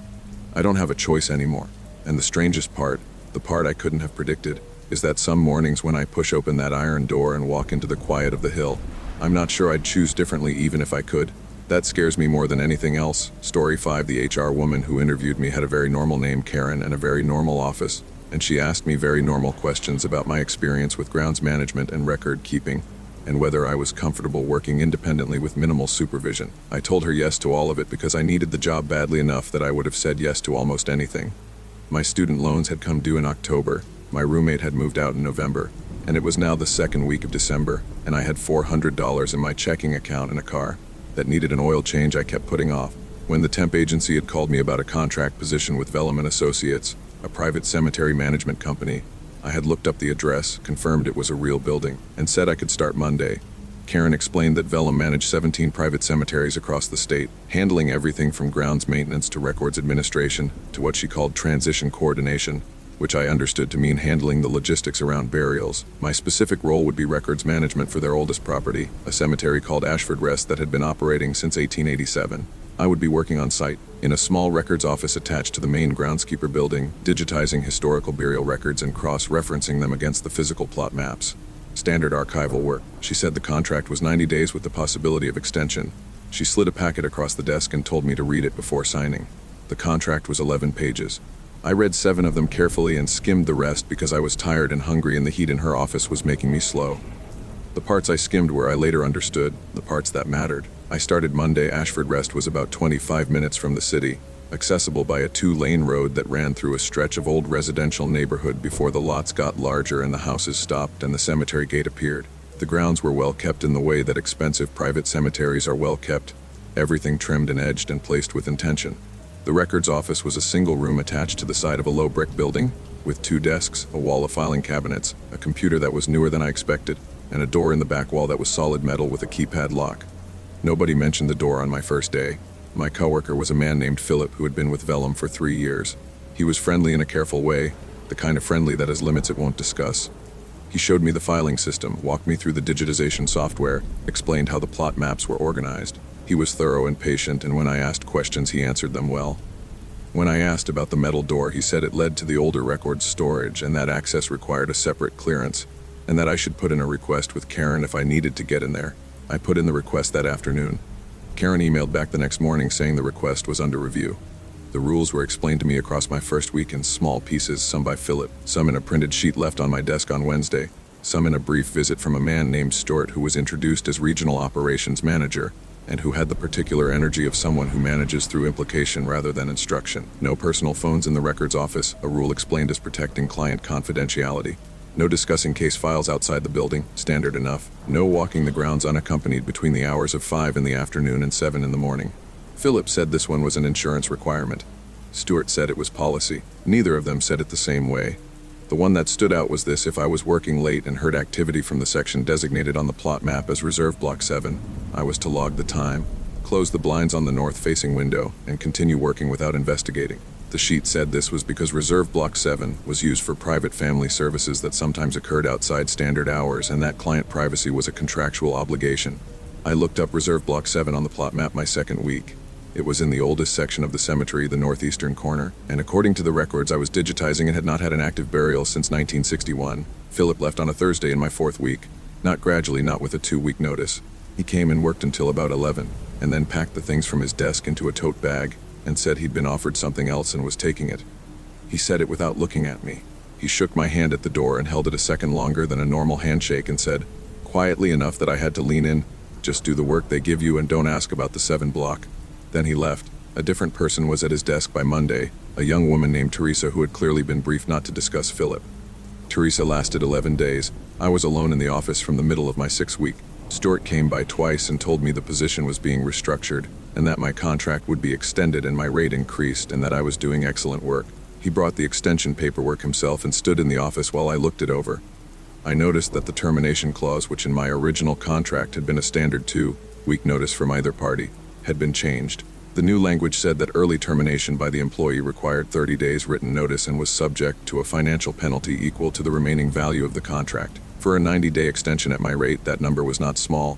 [SPEAKER 1] I don't have a choice anymore. And the strangest part, the part I couldn't have predicted, is that some mornings when I push open that iron door and walk into the quiet of the hill, I'm not sure I'd choose differently even if I could. That scares me more than anything else. Story 5. The HR woman who interviewed me had a very normal name, Karen, and a very normal office, and she asked me very normal questions about my experience with grounds management and record keeping, and whether I was comfortable working independently with minimal supervision. I told her yes to all of it because I needed the job badly enough that I would have said yes to almost anything. My student loans had come due in October, my roommate had moved out in November, and it was now the second week of December, and I had $400 in my checking account and a car that needed an oil change I kept putting off. When the temp agency had called me about a contract position with Vellum & Associates, a private cemetery management company, I had looked up the address, confirmed it was a real building, and said I could start Monday. Karen explained that Vellum managed 17 private cemeteries across the state, handling everything from grounds maintenance to records administration to what she called transition coordination, which I understood to mean handling the logistics around burials. My specific role would be records management for their oldest property, a cemetery called Ashford Rest that had been operating since 1887. I would be working on site, in a small records office attached to the main groundskeeper building, digitizing historical burial records and cross-referencing them against the physical plot maps. Standard archival work. She said the contract was 90 days with the possibility of extension. She slid a packet across the desk and told me to read it before signing. The contract was 11 pages. I read 7 of them carefully and skimmed the rest because I was tired and hungry and the heat in her office was making me slow. The parts I skimmed were I later understood, the parts that mattered. I started Monday. Ashford Rest was about 25 minutes from the city, accessible by a 2-lane road that ran through a stretch of old residential neighborhood before the lots got larger and the houses stopped and the cemetery gate appeared. The grounds were well kept in the way that expensive private cemeteries are well kept, everything trimmed and edged and placed with intention. The records office was a single room attached to the side of a low brick building, with 2 desks, a wall of filing cabinets, a computer that was newer than I expected, and a door in the back wall that was solid metal with a keypad lock. Nobody mentioned the door on my first day. My coworker was a man named Philip who had been with Vellum for 3 years. He was friendly in a careful way, the kind of friendly that has limits it won't discuss. He showed me the filing system, walked me through the digitization software, explained how the plot maps were organized. He was thorough and patient, and when I asked questions, he answered them well. When I asked about the metal door, he said it led to the older records storage and that access required a separate clearance, and that I should put in a request with Karen if I needed to get in there. I put in the request that afternoon. Karen emailed back the next morning saying the request was under review. The rules were explained to me across my first week in small pieces, some by Philip, some in a printed sheet left on my desk on Wednesday, some in a brief visit from a man named Stuart who was introduced as regional operations manager, and who had the particular energy of someone who manages through implication rather than instruction. No personal phones in the records office, a rule explained as protecting client confidentiality. No discussing case files outside the building, standard enough. No walking the grounds unaccompanied between the hours of 5 in the afternoon and 7 in the morning. Philip said this one was an insurance requirement. Stuart said it was policy. Neither of them said it the same way. The one that stood out was this: if I was working late and heard activity from the section designated on the plot map as Reserve Block 7, I was to log the time, close the blinds on the north-facing window, and continue working without investigating. The sheet said this was because Reserve Block 7 was used for private family services that sometimes occurred outside standard hours, and that client privacy was a contractual obligation. I looked up Reserve Block 7 on the plot map my second week. It was in the oldest section of the cemetery, the northeastern corner, and according to the records I was digitizing, it had not had an active burial since 1961. Philip left on a Thursday in my fourth week. Not gradually, not with a 2-week notice. He came and worked until about 11, and then packed the things from his desk into a tote bag, and said he'd been offered something else and was taking it. He said it without looking at me. He shook my hand at the door and held it a second longer than a normal handshake and said, quietly enough that I had to lean in, "Just do the work they give you and don't ask about the 7 block." Then he left. A different person was at his desk by Monday, a young woman named Teresa who had clearly been briefed not to discuss Philip. Teresa lasted 11 days. I was alone in the office from the middle of my 6th week. Stuart came by twice and told me the position was being restructured, and that my contract would be extended and my rate increased, and that I was doing excellent work. He brought the extension paperwork himself and stood in the office while I looked it over. I noticed that the termination clause, which in my original contract had been a standard 2-week notice from either party, had been changed. The new language said that early termination by the employee required 30 days written notice and was subject to a financial penalty equal to the remaining value of the contract. For a 90-day extension at my rate, that number was not small.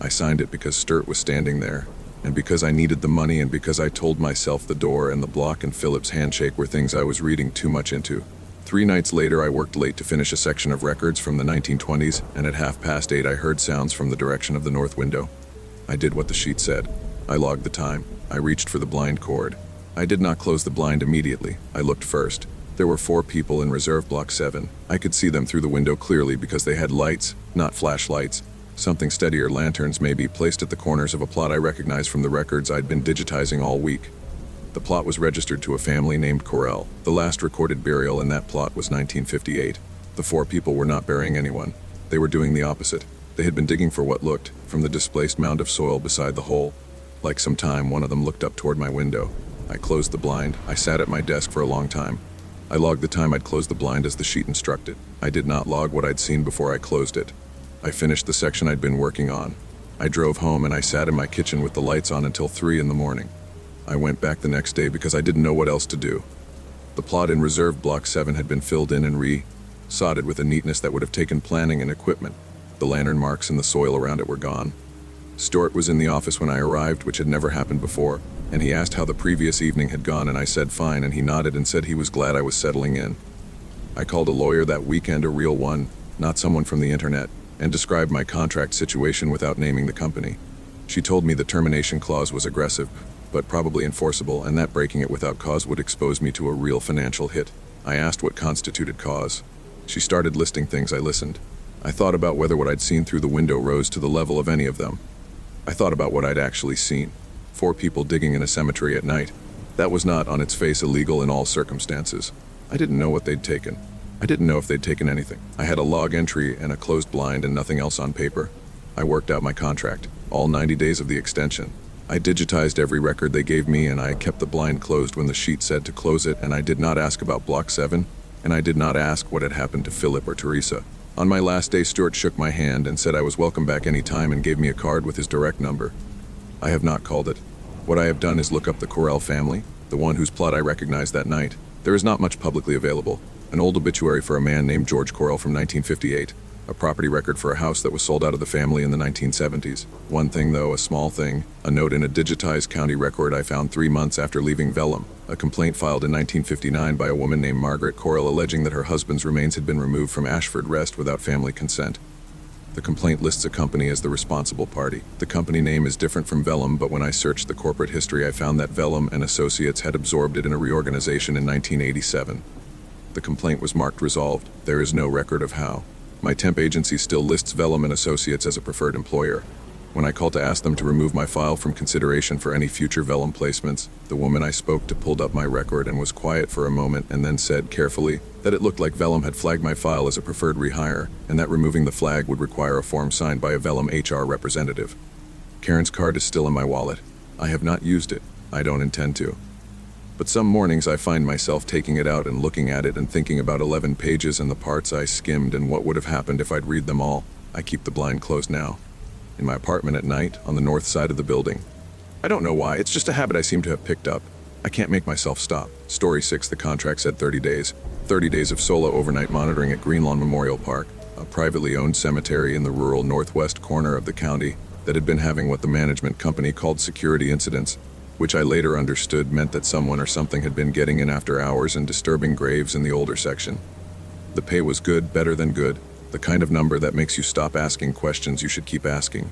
[SPEAKER 1] I signed it because Stuart was standing there, and because I needed the money, and because I told myself the door and the block and Philip's handshake were things I was reading too much into. 3 nights later, I worked late to finish a section of records from the 1920s, and at 8:30 I heard sounds from the direction of the north window. I did what the sheet said. I logged the time. I reached for the blind cord. I did not close the blind immediately. I looked first. There were 4 people in Reserve Block 7. I could see them through the window clearly because they had lights, not flashlights. Something steadier, lanterns maybe, placed at the corners of a plot I recognized from the records I'd been digitizing all week. The plot was registered to a family named Corell. The last recorded burial in that plot was 1958. The 4 people were not burying anyone. They were doing the opposite. They had been digging for what looked, from the displaced mound of soil beside the hole. Like some time, one of them looked up toward my window. I closed the blind. I sat at my desk for a long time. I logged the time I'd closed the blind as the sheet instructed. I did not log what I'd seen before I closed it. I finished the section I'd been working on. I drove home and I sat in my kitchen with the lights on until 3 in the morning. I went back the next day because I didn't know what else to do. The plot in Reserve Block 7 had been filled in and re-sodded with a neatness that would have taken planning and equipment. The lantern marks and the soil around it were gone. Stuart was in the office when I arrived, which had never happened before, and he asked how the previous evening had gone, and I said fine, and he nodded and said he was glad I was settling in. I called a lawyer that weekend, a real one, not someone from the internet, and described my contract situation without naming the company. She told me the termination clause was aggressive, but probably enforceable, and that breaking it without cause would expose me to a real financial hit. I asked what constituted cause. She started listing things. I listened. I thought about whether what I'd seen through the window rose to the level of any of them. I thought about what I'd actually seen. 4 people digging in a cemetery at night. That was not, on its face, illegal in all circumstances. I didn't know what they'd taken. I didn't know if they'd taken anything. I had a log entry and a closed blind and nothing else on paper. I worked out my contract, all 90 days of the extension. I digitized every record they gave me, and I kept the blind closed when the sheet said to close it, and I did not ask about Block 7, and I did not ask what had happened to Philip or Teresa. On my last day, Stuart shook my hand and said I was welcome back any time and gave me a card with his direct number. I have not called it. What I have done is look up the Corell family, the one whose plot I recognized that night. There is not much publicly available. An old obituary for a man named George Corell from 1958. A property record for a house that was sold out of the family in the 1970s. One thing though, a small thing, a note in a digitized county record I found 3 months after leaving Vellum. A complaint filed in 1959 by a woman named Margaret Corell alleging that her husband's remains had been removed from Ashford Rest without family consent. The complaint lists a company as the responsible party. The company name is different from Vellum, but when I searched the corporate history I found that Vellum and Associates had absorbed it in a reorganization in 1987. The complaint was marked resolved. There is no record of how. My temp agency still lists Vellum and Associates as a preferred employer. When I called to ask them to remove my file from consideration for any future Vellum placements, the woman I spoke to pulled up my record and was quiet for a moment and then said carefully that it looked like Vellum had flagged my file as a preferred rehire, and that removing the flag would require a form signed by a Vellum HR representative. Karen's card is still in my wallet. I have not used it. I don't intend to. But some mornings I find myself taking it out and looking at it and thinking about 11 pages and the parts I skimmed and what would have happened if I'd read them all. I keep the blind closed now. In my apartment at night, on the north side of the building. I don't know why, it's just a habit I seem to have picked up. I can't make myself stop. Story 6, the contract said 30 days. 30 days of solo overnight monitoring at Greenlawn Memorial Park, a privately owned cemetery in the rural northwest corner of the county. that had been having what the management company called security incidents, which I later understood meant that someone or something had been getting in after hours and disturbing graves in the older section. The pay was good, better than good, the kind of number that makes you stop asking questions you should keep asking.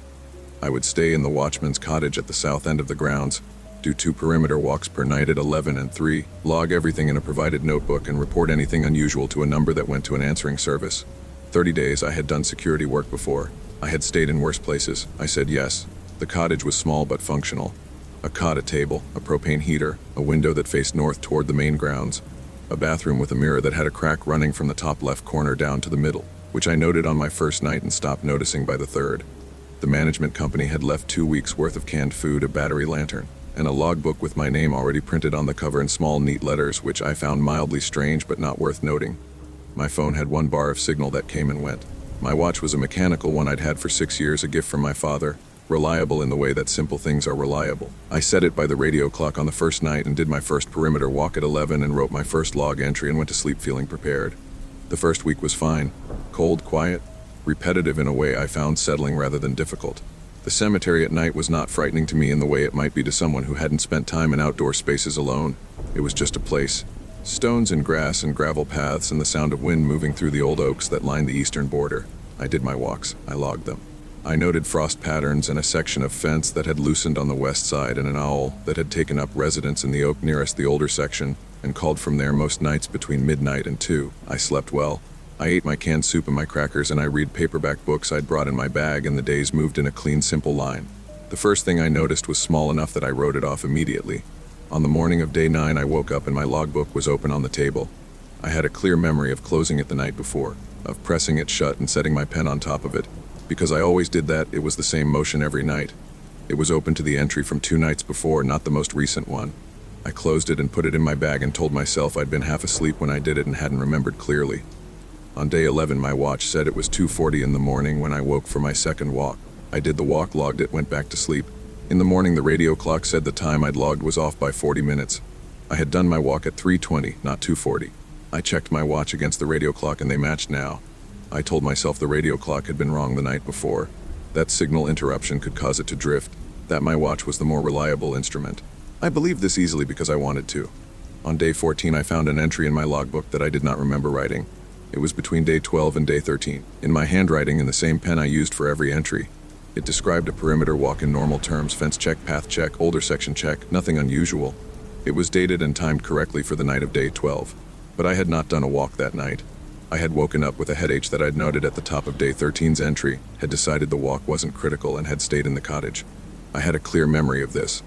[SPEAKER 1] I would stay in the watchman's cottage at the south end of the grounds, do 2 perimeter walks per night at 11 and 3, log everything in a provided notebook and report anything unusual to a number that went to an answering service. 30 days I had done security work before. I had stayed in worse places. I said yes. The cottage was small but functional. A cot, a table, a propane heater, a window that faced north toward the main grounds, a bathroom with a mirror that had a crack running from the top left corner down to the middle, which I noted on my first night and stopped noticing by the third. The management company had left 2 weeks' worth of canned food, a battery lantern, and a logbook with my name already printed on the cover in small, neat letters, which I found mildly strange but not worth noting. My phone had 1 bar of signal that came and went. My watch was a mechanical one I'd had for 6 years, a gift from my father, reliable in the way that simple things are reliable. I set it by the radio clock on the first night and did my first perimeter walk at 11 and wrote my first log entry and went to sleep feeling prepared. The first week was fine. Cold, quiet, repetitive in a way I found settling rather than difficult. The cemetery at night was not frightening to me in the way it might be to someone who hadn't spent time in outdoor spaces alone. It was just a place. Stones and grass and gravel paths and the sound of wind moving through the old oaks that lined the eastern border. I did my walks. I logged them. I noted frost patterns and a section of fence that had loosened on the west side and an owl that had taken up residence in the oak nearest the older section and called from there most nights between midnight and 2. I slept well. I ate my canned soup and my crackers, and I read paperback books I'd brought in my bag, and the days moved in a clean, simple line. The first thing I noticed was small enough that I wrote it off immediately. On the morning of day 9, I woke up and my logbook was open on the table. I had a clear memory of closing it the night before, of pressing it shut and setting my pen on top of it. Because I always did that, it was the same motion every night. It was open to the entry from 2 nights before, not the most recent one. I closed it and put it in my bag and told myself I'd been half asleep when I did it and hadn't remembered clearly. On day 11, my watch said it was 2:40 in the morning when I woke for my second walk. I did the walk, logged it, went back to sleep. In the morning, the radio clock said the time I'd logged was off by 40 minutes. I had done my walk at 3:20, not 2:40. I checked my watch against the radio clock and they matched now. I told myself the radio clock had been wrong the night before. That signal interruption could cause it to drift, that my watch was the more reliable instrument. I believed this easily because I wanted to. On day 14, I found an entry in my logbook that I did not remember writing. It was between day 12 and day 13, in my handwriting in the same pen I used for every entry. It described a perimeter walk in normal terms, fence check, path check, older section check, nothing unusual. It was dated and timed correctly for the night of day 12. But I had not done a walk that night. I had woken up with a headache that I'd noted at the top of day 13's entry, had decided the walk wasn't critical, and had stayed in the cottage. I had a clear memory of this.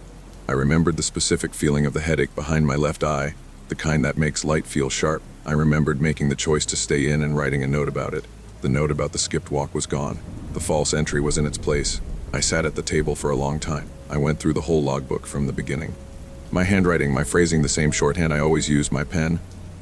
[SPEAKER 1] I remembered the specific feeling of the headache behind my left eye, the kind that makes light feel sharp. I remembered making the choice to stay in and writing a note about it. The note about the skipped walk was gone. The false entry was in its place. I sat at the table for a long time. I went through the whole logbook from the beginning. My handwriting, my phrasing, the same shorthand I always used, my pen.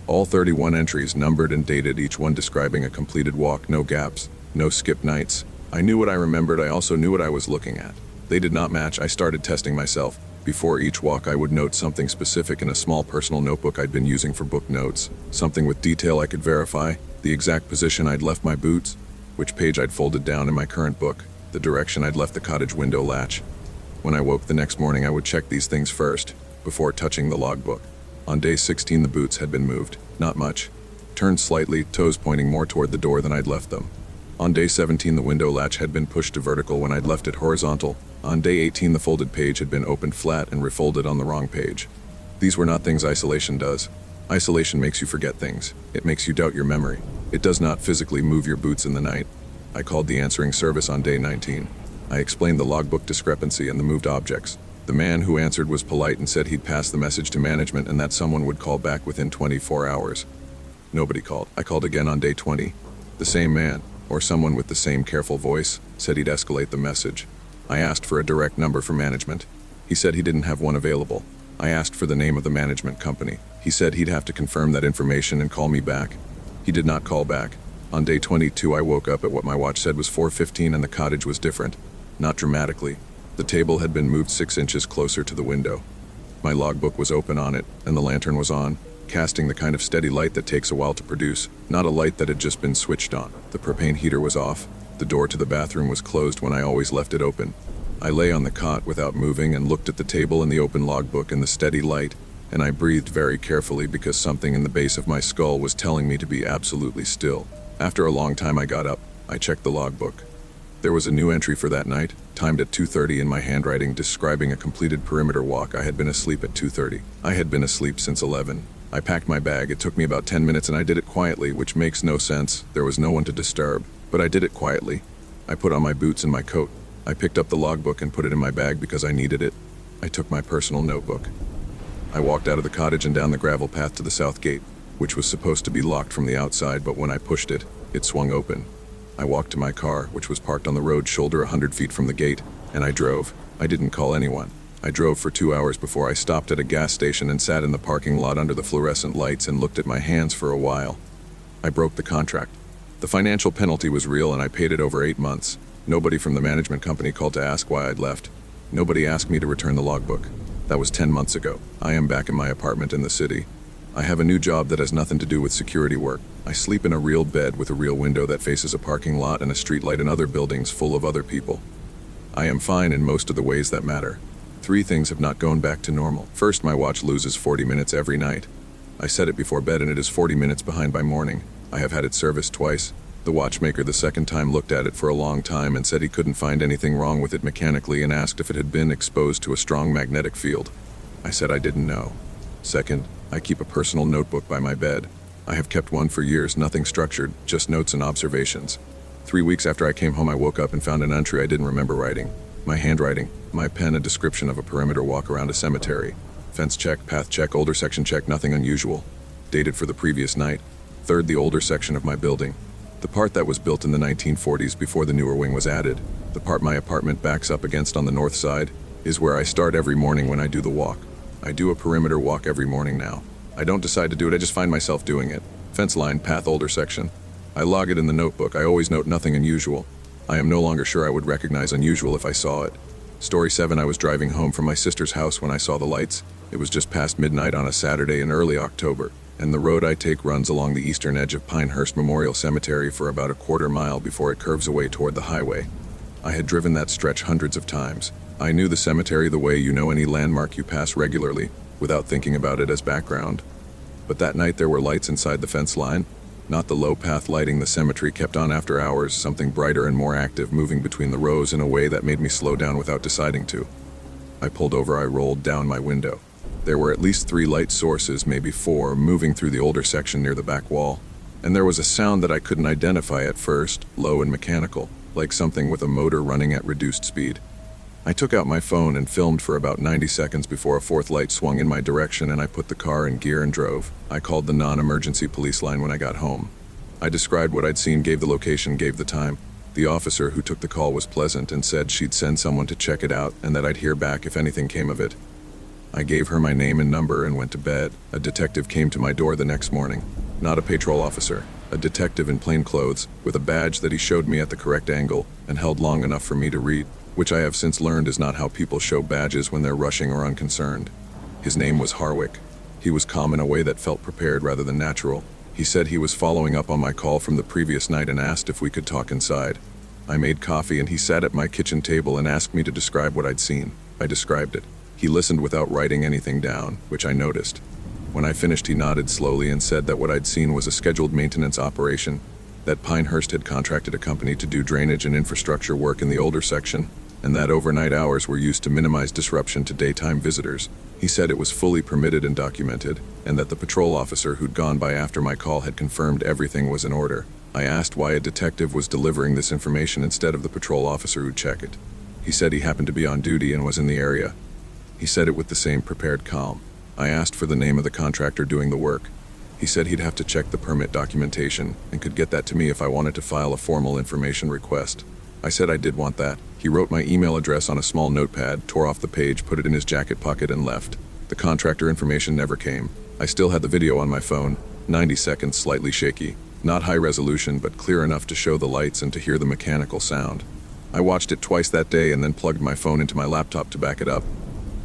[SPEAKER 1] All 31 entries, numbered and dated, each one describing a completed walk, no gaps, no skipped nights. I knew what I remembered, I also knew what I was looking at. They did not match. I started testing myself. Before each walk, I would note something specific in a small personal notebook I'd been using for book notes. Something with detail I could verify, the exact position I'd left my boots, which page I'd folded down in my current book, the direction I'd left the cottage window latch. When I woke the next morning, I would check these things first, before touching the logbook. On day 16, the boots had been moved. Not much. Turned slightly, toes pointing more toward the door than I'd left them. On day 17, the window latch had been pushed to vertical when I'd left it horizontal. On day 18, the folded page had been opened flat and refolded on the wrong page. These were not things isolation does. Isolation makes you forget things. It makes you doubt your memory. It does not physically move your boots in the night. I called the answering service on day 19. I explained the logbook discrepancy and the moved objects. The man who answered was polite and said he'd pass the message to management and that someone would call back within 24 hours. Nobody called. I called again on day 20. The same man, or someone with the same careful voice, said he'd escalate the message. I asked for a direct number for management. He said he didn't have one available. I asked for the name of the management company. He said he'd have to confirm that information and call me back. He did not call back. On day 22, I woke up at what my watch said was 4:15 and the cottage was different. Not dramatically. The table had been moved 6 inches closer to the window. My logbook was open on it, and the lantern was on, casting the kind of steady light that takes a while to produce, not a light that had just been switched on. The propane heater was off. The door to the bathroom was closed when I always left it open. I lay on the cot without moving and looked at the table and the open logbook in the steady light, and I breathed very carefully because something in the base of my skull was telling me to be absolutely still. After a long time I got up. I checked the logbook. There was a new entry for that night, timed at 2:30 in my handwriting, describing a completed perimeter walk. I had been asleep at 2:30. I had been asleep since 11. I packed my bag. It took me about 10 minutes and I did it quietly, which makes no sense. There was no one to disturb, but I did it quietly. I put on my boots and my coat. I picked up the logbook and put it in my bag because I needed it. I took my personal notebook. I walked out of the cottage and down the gravel path to the south gate, which was supposed to be locked from the outside, but when I pushed it, it swung open. I walked to my car, which was parked on the road shoulder 100 feet from the gate, and I drove. I didn't call anyone. I drove for 2 hours before I stopped at a gas station and sat in the parking lot under the fluorescent lights and looked at my hands for a while. I broke the contract. The financial penalty was real and I paid it over 8 months. Nobody from the management company called to ask why I'd left. Nobody asked me to return the logbook. That was 10 months ago. I am back in my apartment in the city. I have a new job that has nothing to do with security work. I sleep in a real bed with a real window that faces a parking lot and a streetlight and other buildings full of other people. I am fine in most of the ways that matter. 3 things have not gone back to normal. First, my watch loses 40 minutes every night. I set it before bed and it is 40 minutes behind by morning. I have had it serviced twice. The watchmaker the second time looked at it for a long time and said he couldn't find anything wrong with it mechanically and asked if it had been exposed to a strong magnetic field. I said I didn't know. Second, I keep a personal notebook by my bed. I have kept one for years, nothing structured, just notes and observations. 3 weeks after I came home, I woke up and found an entry I didn't remember writing. My handwriting, my pen, a description of a perimeter walk around a cemetery. Fence check, path check, older section check, nothing unusual. Dated for the previous night. Third, the older section of my building. The part that was built in the 1940s before the newer wing was added. The part my apartment backs up against on the north side is where I start every morning when I do the walk. I do a perimeter walk every morning now. I don't decide to do it, I just find myself doing it. Fence line, path, older section. I log it in the notebook. I always note nothing unusual. I am no longer sure I would recognize unusual if I saw it. Story 7, I was driving home from my sister's house when I saw the lights. It was just past midnight on a Saturday in early October, and the road I take runs along the eastern edge of Pinehurst Memorial Cemetery for about a quarter mile before it curves away toward the highway. I had driven that stretch hundreds of times. I knew the cemetery the way you know any landmark you pass regularly, without thinking about it as background. But that night there were lights inside the fence line. Not the low path lighting the cemetery kept on after hours, something brighter and more active moving between the rows in a way that made me slow down without deciding to. I pulled over, I rolled down my window. There were at least 3 light sources, maybe 4, moving through the older section near the back wall. And there was a sound that I couldn't identify at first, low and mechanical, like something with a motor running at reduced speed. I took out my phone and filmed for about 90 seconds before a 4th light swung in my direction and I put the car in gear and drove. I called the non-emergency police line when I got home. I described what I'd seen, gave the location, gave the time. The officer who took the call was pleasant and said she'd send someone to check it out and that I'd hear back if anything came of it. I gave her my name and number and went to bed. A detective came to my door the next morning. Not a patrol officer, a detective in plain clothes with a badge that he showed me at the correct angle and held long enough for me to read, which I have since learned is not how people show badges when they're rushing or unconcerned. His name was Harwick. He was calm in a way that felt prepared rather than natural. He said he was following up on my call from the previous night and asked if we could talk inside. I made coffee and he sat at my kitchen table and asked me to describe what I'd seen. I described it. He listened without writing anything down, which I noticed. When I finished, he nodded slowly and said that what I'd seen was a scheduled maintenance operation, that Pinehurst had contracted a company to do drainage and infrastructure work in the older section, and that overnight hours were used to minimize disruption to daytime visitors. He said it was fully permitted and documented, and that the patrol officer who'd gone by after my call had confirmed everything was in order. I asked why a detective was delivering this information instead of the patrol officer who'd check it. He said he happened to be on duty and was in the area. He said it with the same prepared calm. I asked for the name of the contractor doing the work. He said he'd have to check the permit documentation and could get that to me if I wanted to file a formal information request. I said I did want that. He wrote my email address on a small notepad, tore off the page, put it in his jacket pocket and left. The contractor information never came. I still had the video on my phone, 90 seconds, slightly shaky. Not high resolution, but clear enough to show the lights and to hear the mechanical sound. I watched it twice that day and then plugged my phone into my laptop to back it up.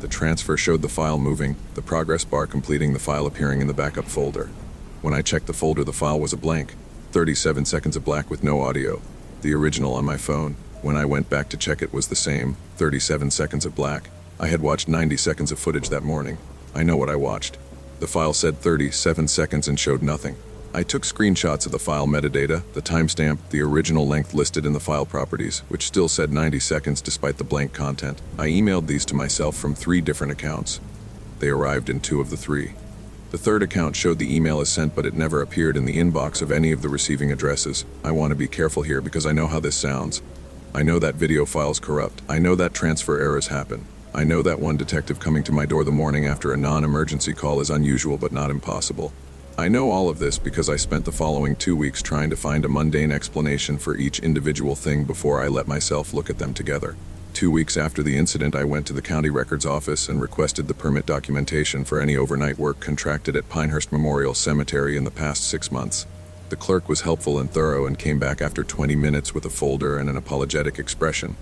[SPEAKER 1] The transfer showed the file moving, the progress bar completing, the file appearing in the backup folder. When I checked the folder, the file was a blank. 37 seconds of black with no audio. The original on my phone. When I went back to check, it was the same, 37 seconds of black. I had watched 90 seconds of footage that morning. I know what I watched. The file said 37 seconds and showed nothing. I took screenshots of the file metadata, the timestamp, the original length listed in the file properties, which still said 90 seconds despite the blank content. I emailed these to myself from 3 different accounts. They arrived in 2 of the 3. The third account showed the email as sent, but it never appeared in the inbox of any of the receiving addresses. I want to be careful here because I know how this sounds. I know that video files corrupt. I know that transfer errors happen. I know that one detective coming to my door the morning after a non-emergency call is unusual but not impossible. I know all of this because I spent the following 2 weeks trying to find a mundane explanation for each individual thing before I let myself look at them together. 2 weeks after the incident, I went to the county records office and requested the permit documentation for any overnight work contracted at Pinehurst Memorial Cemetery in the past 6 months. The clerk was helpful and thorough and came back after 20 minutes with a folder and an apologetic expression.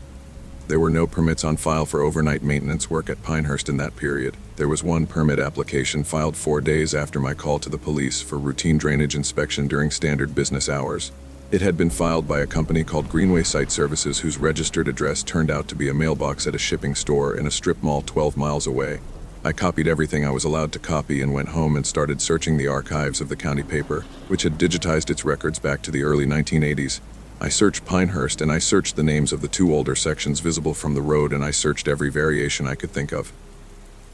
[SPEAKER 1] There were no permits on file for overnight maintenance work at Pinehurst in that period. There was one permit application filed 4 days after my call to the police for routine drainage inspection during standard business hours. It had been filed by a company called Greenway Site Services, whose registered address turned out to be a mailbox at a shipping store in a strip mall 12 miles away. I copied everything I was allowed to copy and went home and started searching the archives of the county paper, which had digitized its records back to the early 1980s. I searched Pinehurst and I searched the names of the 2 older sections visible from the road, and I searched every variation I could think of.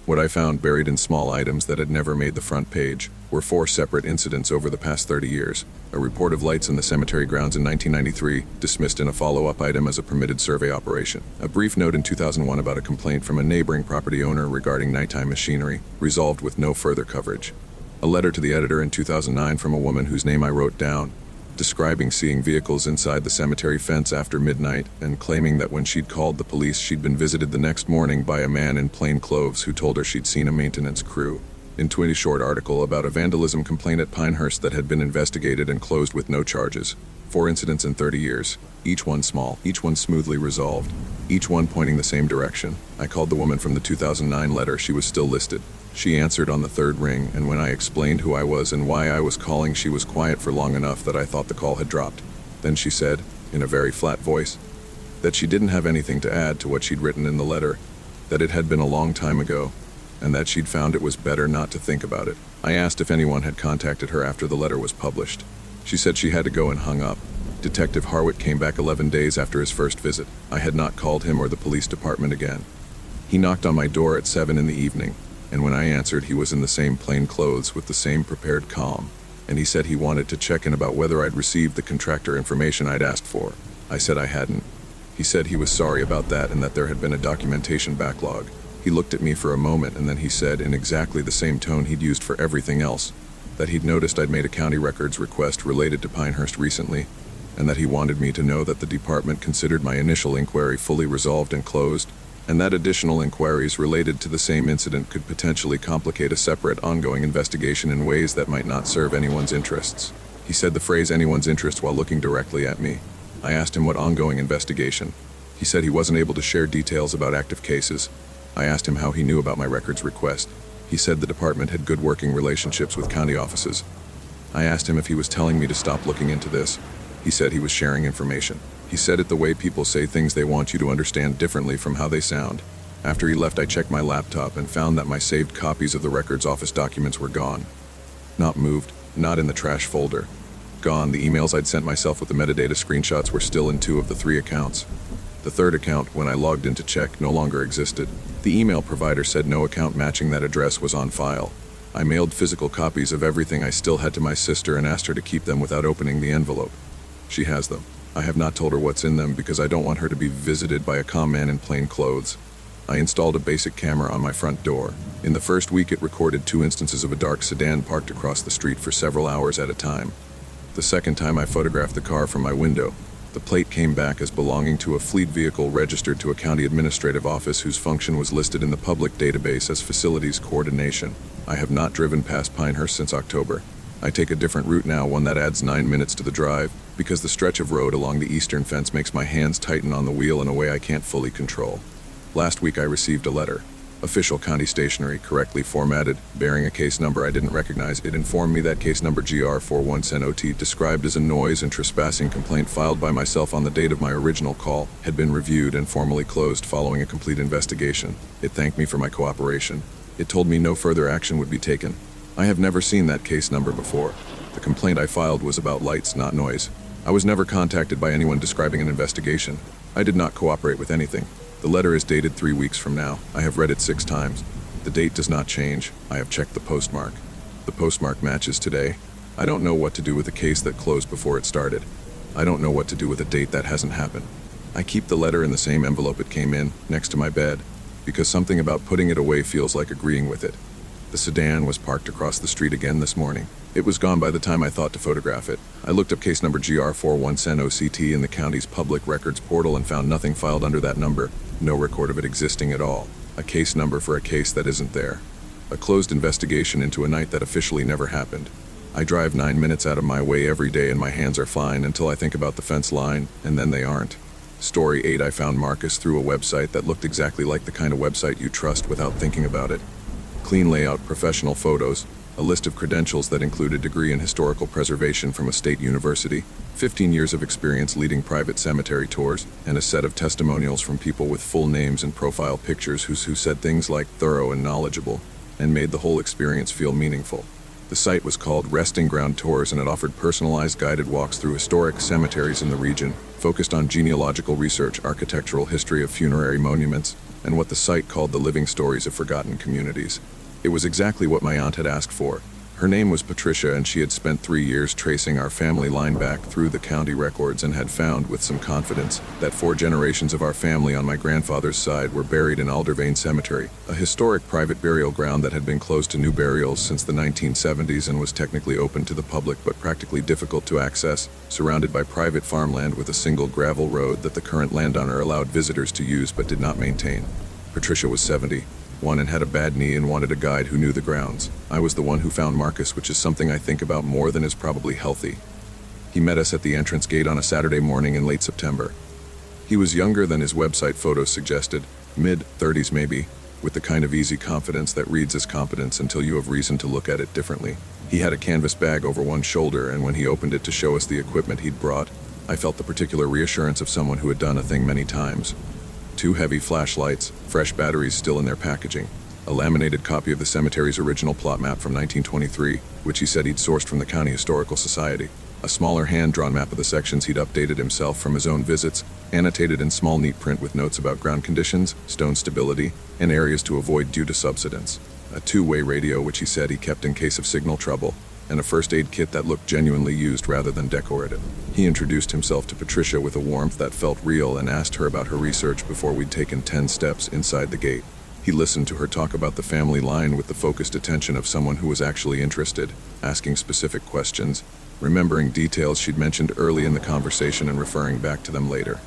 [SPEAKER 1] What I found buried in small items that had never made the front page were 4 separate incidents over the past 30 years. A report of lights in the cemetery grounds in 1993, dismissed in a follow-up item as a permitted survey operation. A brief note in 2001 about a complaint from a neighboring property owner regarding nighttime machinery, resolved with no further coverage. A letter to the editor in 2009 from a woman whose name I wrote down, describing seeing vehicles inside the cemetery fence after midnight and claiming that when she'd called the police, she'd been visited the next morning by a man in plain clothes who told her she'd seen a maintenance crew. Into a short article about a vandalism complaint at Pinehurst that had been investigated and closed with no charges. 4 incidents in 30 years, each one small, each one smoothly resolved, each one pointing the same direction. I called the woman from the 2009 letter. She was still listed. She answered on the 3rd ring, and when I explained who I was and why I was calling, she was quiet for long enough that I thought the call had dropped. Then she said, in a very flat voice, that she didn't have anything to add to what she'd written in the letter, that it had been a long time ago, and that she'd found it was better not to think about it. I asked if anyone had contacted her after the letter was published. She said she had to go and hung up. Detective Harwitt came back 11 days after his first visit. I had not called him or the police department again. He knocked on my door at 7 in the evening. And when I answered, he was in the same plain clothes with the same prepared calm, and he said he wanted to check in about whether I'd received the contractor information I'd asked for. I said I hadn't. He said he was sorry about that and that there had been a documentation backlog. He looked at me for a moment and then he said, in exactly the same tone he'd used for everything else, that he'd noticed I'd made a county records request related to Pinehurst recently, and that he wanted me to know that the department considered my initial inquiry fully resolved and closed, and that additional inquiries related to the same incident could potentially complicate a separate ongoing investigation in ways that might not serve anyone's interests. He said the phrase anyone's interest while looking directly at me. I asked him what ongoing investigation. He said he wasn't able to share details about active cases. I asked him how he knew about my records request. He said the department had good working relationships with county offices. I asked him if he was telling me to stop looking into this. He said he was sharing information. He said it the way people say things they want you to understand differently from how they sound. After he left, I checked my laptop and found that my saved copies of the records office documents were gone. Not moved, not in the trash folder. Gone. The emails I'd sent myself with the metadata screenshots were still in 2 of the 3 accounts. The 3rd account, when I logged in to check, no longer existed. The email provider said no account matching that address was on file. I mailed physical copies of everything I still had to my sister and asked her to keep them without opening the envelope. She has them. I have not told her what's in them because I don't want her to be visited by a calm man in plain clothes. I installed a basic camera on my front door. In the first week, it recorded 2 instances of a dark sedan parked across the street for several hours at a time. The second time, I photographed the car from my window. The plate came back as belonging to a fleet vehicle registered to a county administrative office whose function was listed in the public database as facilities coordination. I have not driven past Pinehurst since October. I take a different route now, one that adds 9 minutes to the drive, because the stretch of road along the eastern fence makes my hands tighten on the wheel in a way I can't fully control. Last week I received a letter Official county stationery, correctly formatted, bearing a case number I didn't recognize. It informed me that case number GR4110OT, described as a noise and trespassing complaint filed by myself on the date of my original call, had been reviewed and formally closed following a complete investigation. It thanked me for my cooperation. It told me no further action would be taken. I have never seen that case number before. The complaint I filed was about lights, not noise. I was never contacted by anyone describing an investigation. I did not cooperate with anything. The letter is dated 3 weeks from now. I have read it 6 times. The date does not change. I have checked the postmark. The postmark matches today. I don't know what to do with a case that closed before it started. I don't know what to do with a date that hasn't happened. I keep the letter in the same envelope it came in, next to my bed, because something about putting it away feels like agreeing with it. The sedan was parked across the street again this morning. It was gone by the time I thought to photograph it. I looked up case number GR4110OCT in the county's public records portal and found nothing filed under that number. No record of it existing at all. A case number for a case that isn't there. A closed investigation into a night that officially never happened. I drive 9 minutes out of my way every day and my hands are fine until I think about the fence line, and then they aren't. Story 8. I found Marcus through a website that looked exactly like the kind of website you trust without thinking about it. Clean layout, professional photos, a list of credentials that include a degree in historical preservation from a state university, 15 years of experience leading private cemetery tours, and a set of testimonials from people with full names and profile pictures who said things like thorough and knowledgeable, and made the whole experience feel meaningful. The site was called Resting Ground Tours, and it offered personalized guided walks through historic cemeteries in the region, focused on genealogical research, architectural history of funerary monuments, and what the site called the living stories of forgotten communities. It was exactly what my aunt had asked for. Her name was Patricia, and she had spent 3 years tracing our family line back through the county records and had found, with some confidence, that 4 generations of our family on my grandfather's side were buried in Aldervane Cemetery, a historic private burial ground that had been closed to new burials since the 1970s and was technically open to the public but practically difficult to access, surrounded by private farmland with a single gravel road that the current landowner allowed visitors to use but did not maintain. Patricia was 71 and had a bad knee and wanted a guide who knew the grounds. I was the one who found Marcus, which is something I think about more than is probably healthy. He met us at the entrance gate on a Saturday morning in late September. He was younger than his website photos suggested, mid-30s maybe, with the kind of easy confidence that reads as competence until you have reason to look at it differently. He had a canvas bag over one shoulder, and when he opened it to show us the equipment he'd brought, I felt the particular reassurance of someone who had done a thing many times. 2 heavy flashlights, fresh batteries still in their packaging, a laminated copy of the cemetery's original plot map from 1923, which he said he'd sourced from the County Historical Society, a smaller hand-drawn map of the sections he'd updated himself from his own visits, annotated in small neat print with notes about ground conditions, stone stability, and areas to avoid due to subsidence, a 2-way radio which he said he kept in case of signal trouble, and a first aid kit that looked genuinely used rather than decorative. He introduced himself to Patricia with a warmth that felt real and asked her about her research before we'd taken 10 steps inside the gate. He listened to her talk about the family line with the focused attention of someone who was actually interested, asking specific questions, remembering details she'd mentioned early in the conversation and referring back to them later.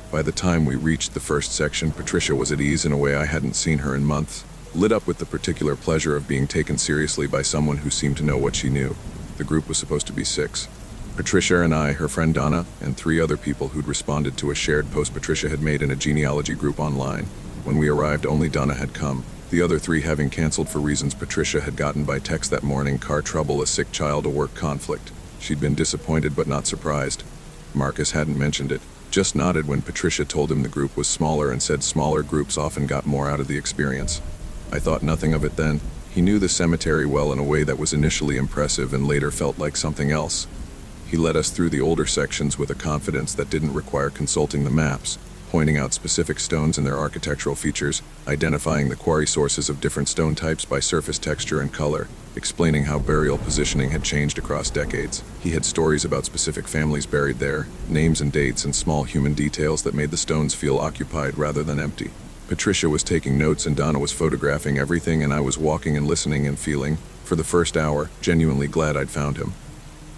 [SPEAKER 1] By the time we reached the first section, Patricia was at ease in a way I hadn't seen her in months, lit up with the particular pleasure of being taken seriously by someone who seemed to know what she knew. The group was supposed to be 6. Patricia and I, her friend Donna, and 3 other people who'd responded to a shared post Patricia had made in a genealogy group online. When we arrived, only Donna had come, the other 3 having canceled for reasons Patricia had gotten by text that morning: car trouble, a sick child, a work conflict. She'd been disappointed but not surprised. Marcus hadn't mentioned it, just nodded when Patricia told him the group was smaller and said smaller groups often got more out of the experience. I thought nothing of it then. He knew the cemetery well in a way that was initially impressive and later felt like something else. He led us through the older sections with a confidence that didn't require consulting the maps, pointing out specific stones and their architectural features, identifying the quarry sources of different stone types by surface texture and color, explaining how burial positioning had changed across decades. He had stories about specific families buried there, names and dates, and small human details that made the stones feel occupied rather than empty. Patricia was taking notes and Donna was photographing everything, and I was walking and listening and feeling, for the first hour, genuinely glad I'd found him.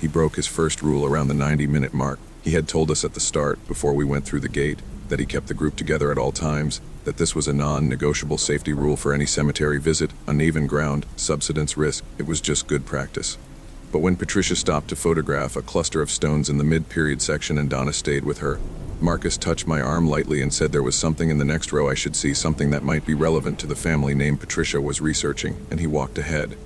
[SPEAKER 1] He broke his first rule around the 90-minute mark. He had told us at the start, before we went through the gate, that he kept the group together at all times, that this was a non-negotiable safety rule for any cemetery visit, uneven ground, subsidence risk. It was just good practice. But when Patricia stopped to photograph a cluster of stones in the mid-period section and Donna stayed with her, Marcus touched my arm lightly and said there was something in the next row I should see, something that might be relevant to the family name Patricia was researching, and he walked ahead.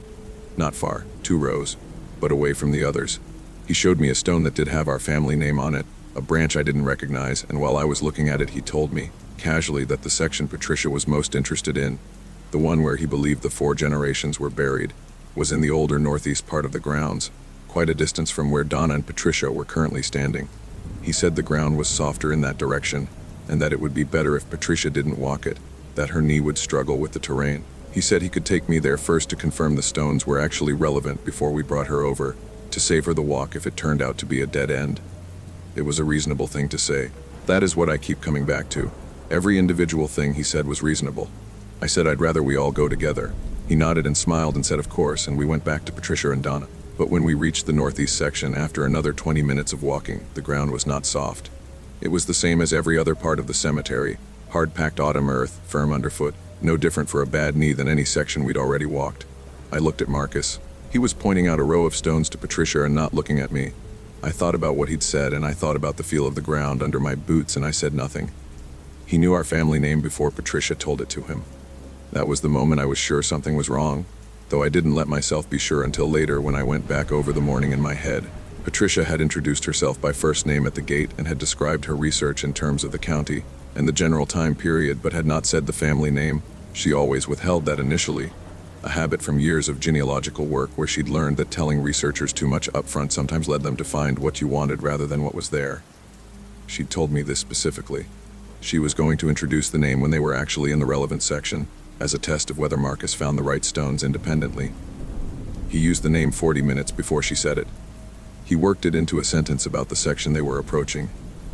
[SPEAKER 1] Not far, 2 rows, but away from the others. He showed me a stone that did have our family name on it, a branch I didn't recognize, and while I was looking at it he told me, casually, that the section Patricia was most interested in, the one where he believed the 4 generations were buried, was in the older northeast part of the grounds, quite a distance from where Donna and Patricia were currently standing. He said the ground was softer in that direction, and that it would be better if Patricia didn't walk it, that her knee would struggle with the terrain. He said he could take me there first to confirm the stones were actually relevant before we brought her over, to save her the walk if it turned out to be a dead end. It was a reasonable thing to say. That is what I keep coming back to. Every individual thing he said was reasonable. I said I'd rather we all go together. He nodded and smiled and said of course, and we went back to Patricia and Donna. But when we reached the northeast section, after another 20 minutes of walking, the ground was not soft. It was the same as every other part of the cemetery, hard-packed autumn earth, firm underfoot, no different for a bad knee than any section we'd already walked. I looked at Marcus. He was pointing out a row of stones to Patricia and not looking at me. I thought about what he'd said, and I thought about the feel of the ground under my boots, and I said nothing. He knew our family name before Patricia told it to him. That was the moment I was sure something was wrong, though I didn't let myself be sure until later when I went back over the morning in my head. Patricia had introduced herself by first name at the gate and had described her research in terms of the county and the general time period, but had not said the family name. She always withheld that initially, a habit from years of genealogical work where she'd learned that telling researchers too much up front sometimes led them to find what you wanted rather than what was there. She'd told me this specifically. She was going to introduce the name when they were actually in the relevant section, as a test of whether Marcus found the right stones independently. He used the name 40 minutes before she said it. He worked it into a sentence about the section they were approaching,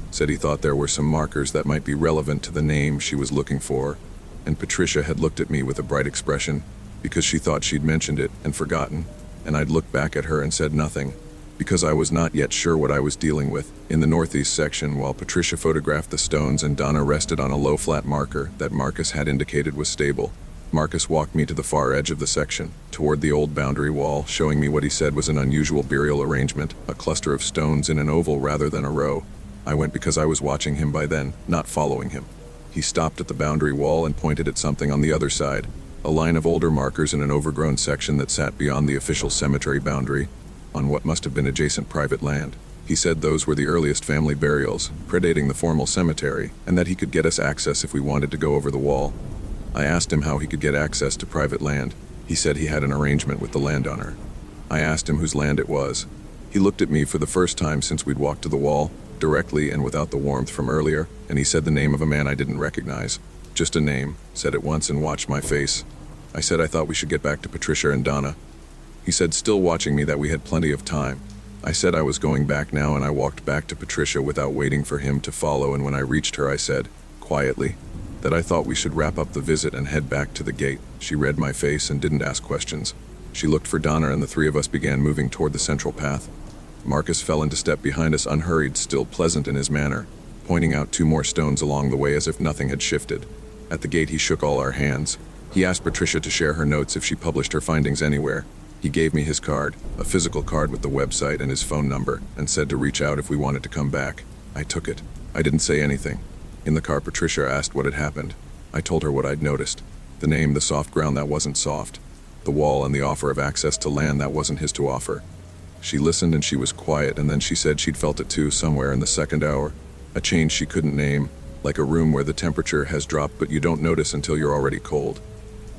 [SPEAKER 1] said he thought there were some markers that might be relevant to the name she was looking for, and Patricia had looked at me with a bright expression because she thought she'd mentioned it and forgotten, and I'd looked back at her and said nothing, because I was not yet sure what I was dealing with. In the northeast section, while Patricia photographed the stones and Donna rested on a low flat marker that Marcus had indicated was stable, Marcus walked me to the far edge of the section, toward the old boundary wall, showing me what he said was an unusual burial arrangement, a cluster of stones in an oval rather than a row. I went because I was watching him by then, not following him. He stopped at the boundary wall and pointed at something on the other side, a line of older markers in an overgrown section that sat beyond the official cemetery boundary, on what must have been adjacent private land. He said those were the earliest family burials, predating the formal cemetery, and that he could get us access if we wanted to go over the wall. I asked him how he could get access to private land. He said he had an arrangement with the landowner. I asked him whose land it was. He looked at me for the first time since we'd walked to the wall, directly and without the warmth from earlier, and he said the name of a man I didn't recognize. Just a name, said it once and watched my face. I said I thought we should get back to Patricia and Donna. He said, still watching me, that we had plenty of time. I said I was going back now, and I walked back to Patricia without waiting for him to follow, and when I reached her I said, quietly, that I thought we should wrap up the visit and head back to the gate. She read my face and didn't ask questions. She looked for Donna, and the 3 of us began moving toward the central path. Marcus fell into step behind us, unhurried, still pleasant in his manner, pointing out 2 more stones along the way as if nothing had shifted. At the gate he shook all our hands. He asked Patricia to share her notes if she published her findings anywhere. He gave me his card, a physical card with the website and his phone number, and said to reach out if we wanted to come back. I took it. I didn't say anything. In the car, Patricia asked what had happened. I told her what I'd noticed. The name, the soft ground that wasn't soft. The wall, and the offer of access to land that wasn't his to offer. She listened and she was quiet, and then she said she'd felt it too somewhere in the second hour. A change she couldn't name, like a room where the temperature has dropped but you don't notice until you're already cold.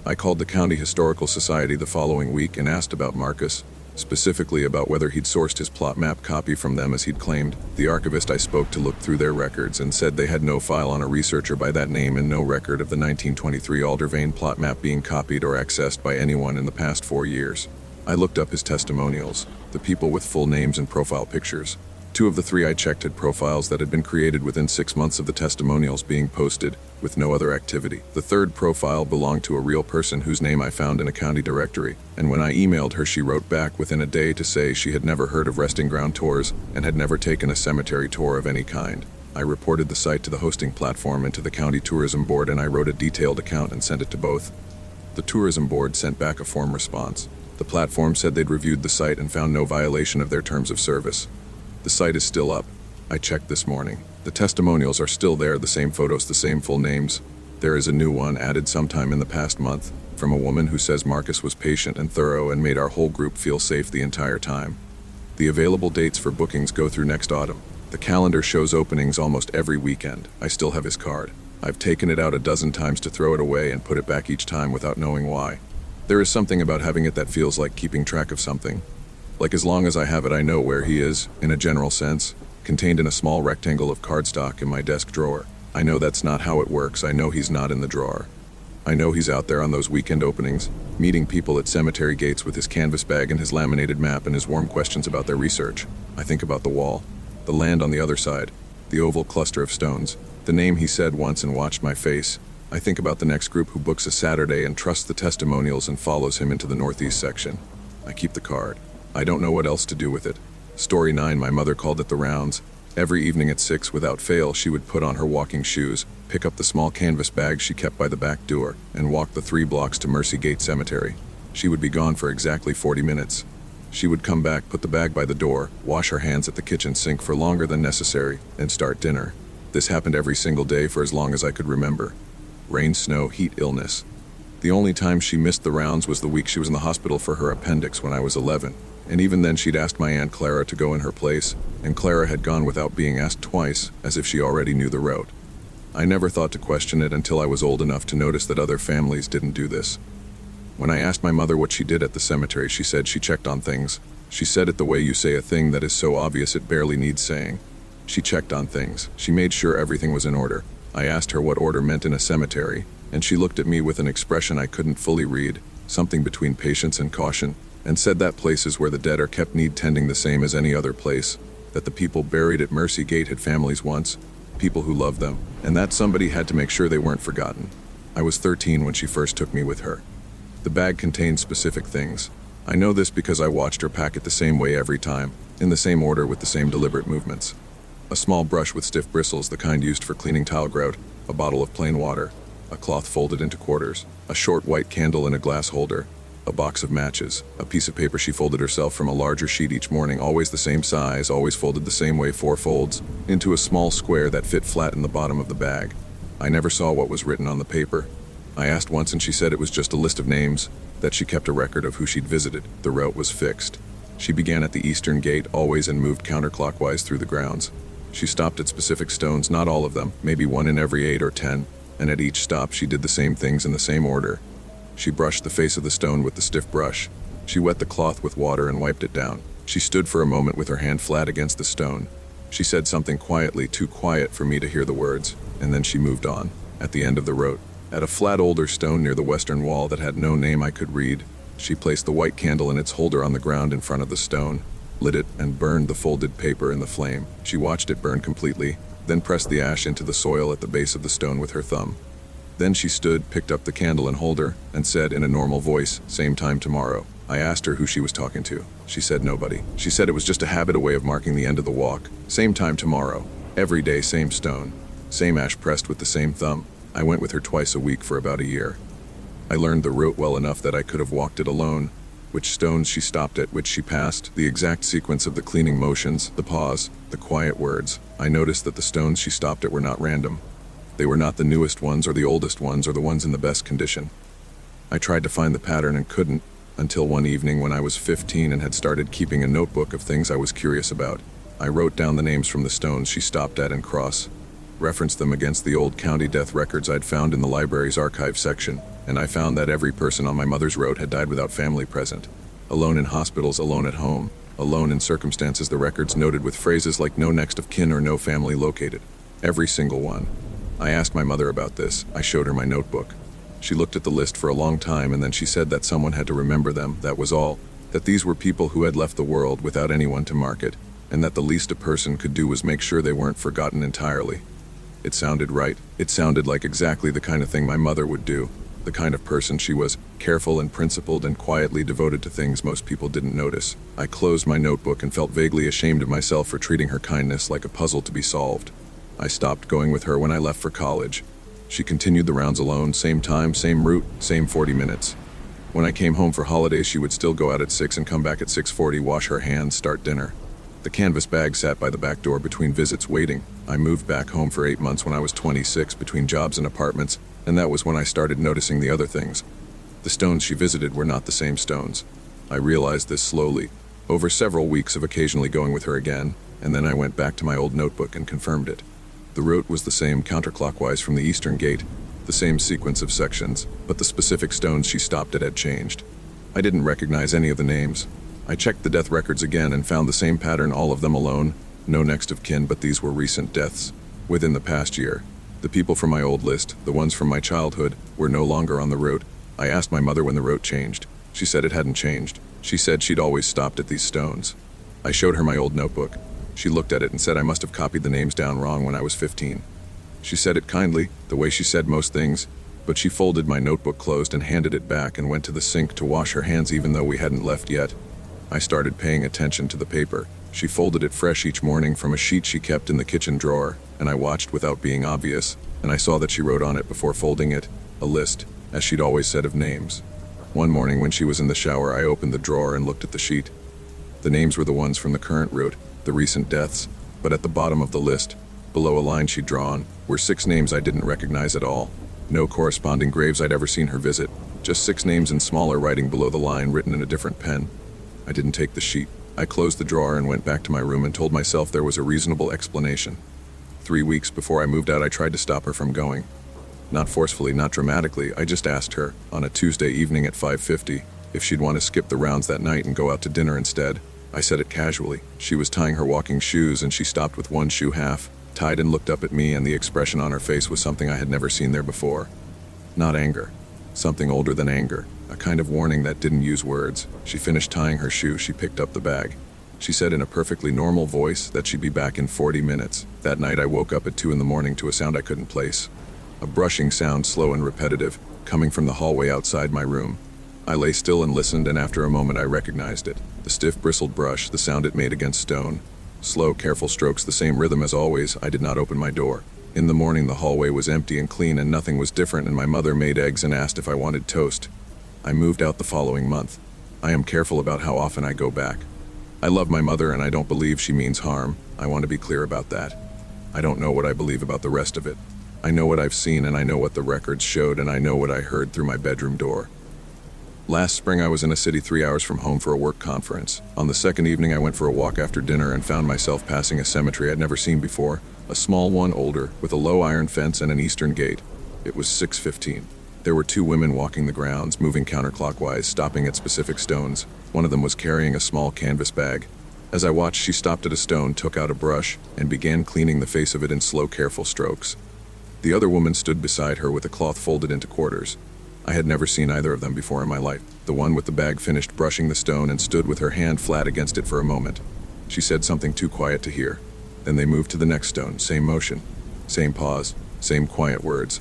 [SPEAKER 1] I called the County Historical Society the following week and asked about Marcus, specifically about whether he'd sourced his plot map copy from them as he'd claimed. The archivist I spoke to looked through their records and said they had no file on a researcher by that name and no record of the 1923 Aldervane plot map being copied or accessed by anyone in the past 4 years. I looked up his testimonials, the people with full names and profile pictures. 2 of the 3 I checked had profiles that had been created within 6 months of the testimonials being posted, with no other activity. The 3rd profile belonged to a real person whose name I found in a county directory, and when I emailed her she wrote back within a day to say she had never heard of resting ground tours and had never taken a cemetery tour of any kind. I reported the site to the hosting platform and to the county tourism board, and I wrote a detailed account and sent it to both. The tourism board sent back a form response. The platform said they'd reviewed the site and found no violation of their terms of service. The site is still up. I checked this morning. The testimonials are still there, the same photos, the same full names. There is a new one added sometime in the past month from a woman who says Marcus was patient and thorough and made our whole group feel safe the entire time. The available dates for bookings go through next autumn. The calendar shows openings almost every weekend. I still have his card. I've taken it out a dozen times to throw it away and put it back each time without knowing why. There is something about having it that feels like keeping track of something. Like as long as I have it, I know where he is, in a general sense, contained in a small rectangle of cardstock in my desk drawer. I know that's not how it works. I know he's not in the drawer. I know he's out there on those weekend openings, meeting people at cemetery gates with his canvas bag and his laminated map and his warm questions about their research. I think about the wall, the land on the other side, the oval cluster of stones, the name he said once and watched my face. I think about the next group who books a Saturday and trusts the testimonials and follows him into the northeast section. I keep the card. I don't know what else to do with it. Story 9, my mother called it the rounds. Every evening at 6, without fail, she would put on her walking shoes, pick up the small canvas bag she kept by the back door, and walk the 3 blocks to Mercy Gate Cemetery. She would be gone for exactly 40 minutes. She would come back, put the bag by the door, wash her hands at the kitchen sink for longer than necessary, and start dinner. This happened every single day for as long as I could remember. Rain, snow, heat, illness. The only time she missed the rounds was the week she was in the hospital for her appendix when I was 11. And even then she'd asked my Aunt Clara to go in her place, and Clara had gone without being asked twice, as if she already knew the route. I never thought to question it until I was old enough to notice that other families didn't do this. When I asked my mother what she did at the cemetery, she said she checked on things. She said it the way you say a thing that is so obvious it barely needs saying. She checked on things. She made sure everything was in order. I asked her what order meant in a cemetery, and she looked at me with an expression I couldn't fully read, something between patience and caution, and said that places where the dead are kept need tending the same as any other place, that the people buried at Mercy Gate had families once, people who loved them, and that somebody had to make sure they weren't forgotten. I was 13 when she first took me with her. The bag contained specific things. I know this because I watched her pack it the same way every time, in the same order with the same deliberate movements. A small brush with stiff bristles, the kind used for cleaning tile grout, a bottle of plain water, a cloth folded into quarters, a short white candle in a glass holder, a box of matches, a piece of paper she folded herself from a larger sheet each morning, always the same size, always folded the same way, 4 folds, into a small square that fit flat in the bottom of the bag. I never saw what was written on the paper. I asked once and she said it was just a list of names, that she kept a record of who she'd visited. The route was fixed. She began at the eastern gate always and moved counterclockwise through the grounds. She stopped at specific stones, not all of them, maybe 1 in every 8 or 10, and at each stop she did the same things in the same order. She brushed the face of the stone with the stiff brush. She wet the cloth with water and wiped it down. She stood for a moment with her hand flat against the stone. She said something quietly, too quiet for me to hear the words, and then she moved on. At the end of the road, at a flat older stone near the western wall that had no name I could read, she placed the white candle in its holder on the ground in front of the stone, lit it, and burned the folded paper in the flame. She watched it burn completely, then pressed the ash into the soil at the base of the stone with her thumb. Then she stood, picked up the candle and holder, and said in a normal voice, "Same time tomorrow." I asked her who she was talking to. She said nobody. She said it was just a habit, a way of marking the end of the walk. Same time tomorrow. Every day, same stone. Same ash pressed with the same thumb. I went with her twice a week for about a year. I learned the route well enough that I could have walked it alone. Which stones she stopped at, which she passed, the exact sequence of the cleaning motions, the pause, the quiet words. I noticed that the stones she stopped at were not random. They were not the newest ones or the oldest ones or the ones in the best condition. I tried to find the pattern and couldn't, until one evening when I was 15 and had started keeping a notebook of things I was curious about. I wrote down the names from the stones she stopped at and referenced them against the old county death records I'd found in the library's archive section, and I found that every person on my mother's road had died without family present. Alone in hospitals, alone at home, alone in circumstances the records noted with phrases like no next of kin or no family located. Every single one. I asked my mother about this. I showed her my notebook. She looked at the list for a long time and then she said that someone had to remember them, that was all. That these were people who had left the world without anyone to mark it, and that the least a person could do was make sure they weren't forgotten entirely. It sounded right. It sounded like exactly the kind of thing my mother would do. The kind of person she was, careful and principled and quietly devoted to things most people didn't notice. I closed my notebook and felt vaguely ashamed of myself for treating her kindness like a puzzle to be solved. I stopped going with her when I left for college. She continued the rounds alone, same time, same route, same 40 minutes. When I came home for holidays, she would still go out at 6 and come back at 6:40, wash her hands, start dinner. The canvas bag sat by the back door between visits waiting. I moved back home for 8 months when I was 26 between jobs and apartments, and that was when I started noticing the other things. The stones she visited were not the same stones. I realized this slowly, over several weeks of occasionally going with her again, and then I went back to my old notebook and confirmed it. The route was the same counterclockwise from the eastern gate, the same sequence of sections, but the specific stones she stopped at had changed. I didn't recognize any of the names. I checked the death records again and found the same pattern, all of them alone, no next of kin, but these were recent deaths, within the past year. The people from my old list, the ones from my childhood, were no longer on the route. I asked my mother when the route changed. She said it hadn't changed. She said she'd always stopped at these stones. I showed her my old notebook. She looked at it and said I must have copied the names down wrong when I was 15. She said it kindly, the way she said most things, but she folded my notebook closed and handed it back and went to the sink to wash her hands even though we hadn't left yet. I started paying attention to the paper. She folded it fresh each morning from a sheet she kept in the kitchen drawer, and I watched without being obvious, and I saw that she wrote on it before folding it, a list, as she'd always said, of names. One morning when she was in the shower, I opened the drawer and looked at the sheet. The names were the ones from the current route, the recent deaths, but at the bottom of the list, below a line she'd drawn, were 6 names I didn't recognize at all. No corresponding graves I'd ever seen her visit, just 6 names in smaller writing below the line written in a different pen. I didn't take the sheet. I closed the drawer and went back to my room and told myself there was a reasonable explanation. 3 weeks before I moved out, I tried to stop her from going. Not forcefully, not dramatically, I just asked her, on a Tuesday evening at 5:50, if she'd want to skip the rounds that night and go out to dinner instead. I said it casually. She was tying her walking shoes and she stopped with one shoe half, tied, and looked up at me, and the expression on her face was something I had never seen there before. Not anger. Something older than anger. A kind of warning that didn't use words. She finished tying her shoe, she picked up the bag. She said in a perfectly normal voice that she'd be back in 40 minutes. That night I woke up at 2 in the morning to a sound I couldn't place. A brushing sound, slow and repetitive, coming from the hallway outside my room. I lay still and listened, and after a moment I recognized it. The stiff bristled brush, the sound it made against stone. Slow, careful strokes, the same rhythm as always. I did not open my door. In the morning the hallway was empty and clean and nothing was different, and my mother made eggs and asked if I wanted toast. I moved out the following month. I am careful about how often I go back. I love my mother and I don't believe she means harm. I want to be clear about that. I don't know what I believe about the rest of it. I know what I've seen and I know what the records showed and I know what I heard through my bedroom door. Last spring I was in a city 3 hours from home for a work conference. On the second evening I went for a walk after dinner and found myself passing a cemetery I'd never seen before, a small one, older, with a low iron fence and an eastern gate. It was 6:15. There were 2 women walking the grounds, moving counterclockwise, stopping at specific stones. One of them was carrying a small canvas bag. As I watched, she stopped at a stone, took out a brush, and began cleaning the face of it in slow, careful strokes. The other woman stood beside her with a cloth folded into quarters. I had never seen either of them before in my life. The one with the bag finished brushing the stone and stood with her hand flat against it for a moment. She said something too quiet to hear. Then they moved to the next stone, same motion, same pause, same quiet words.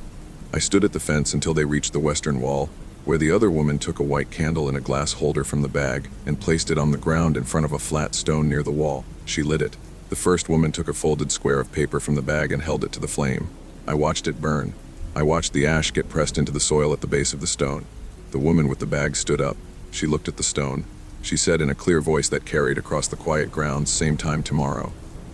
[SPEAKER 1] I stood at the fence until they reached the western wall, where the other woman took a white candle in a glass holder from the bag and placed it on the ground in front of a flat stone near the wall. She lit it. The first woman took a folded square of paper from the bag and held it to the flame. I watched it burn. I watched the ash get pressed into the soil at the base of the stone. The woman with the bag stood up. She looked at the stone. She said in a clear voice that carried across the quiet grounds, "Same time tomorrow."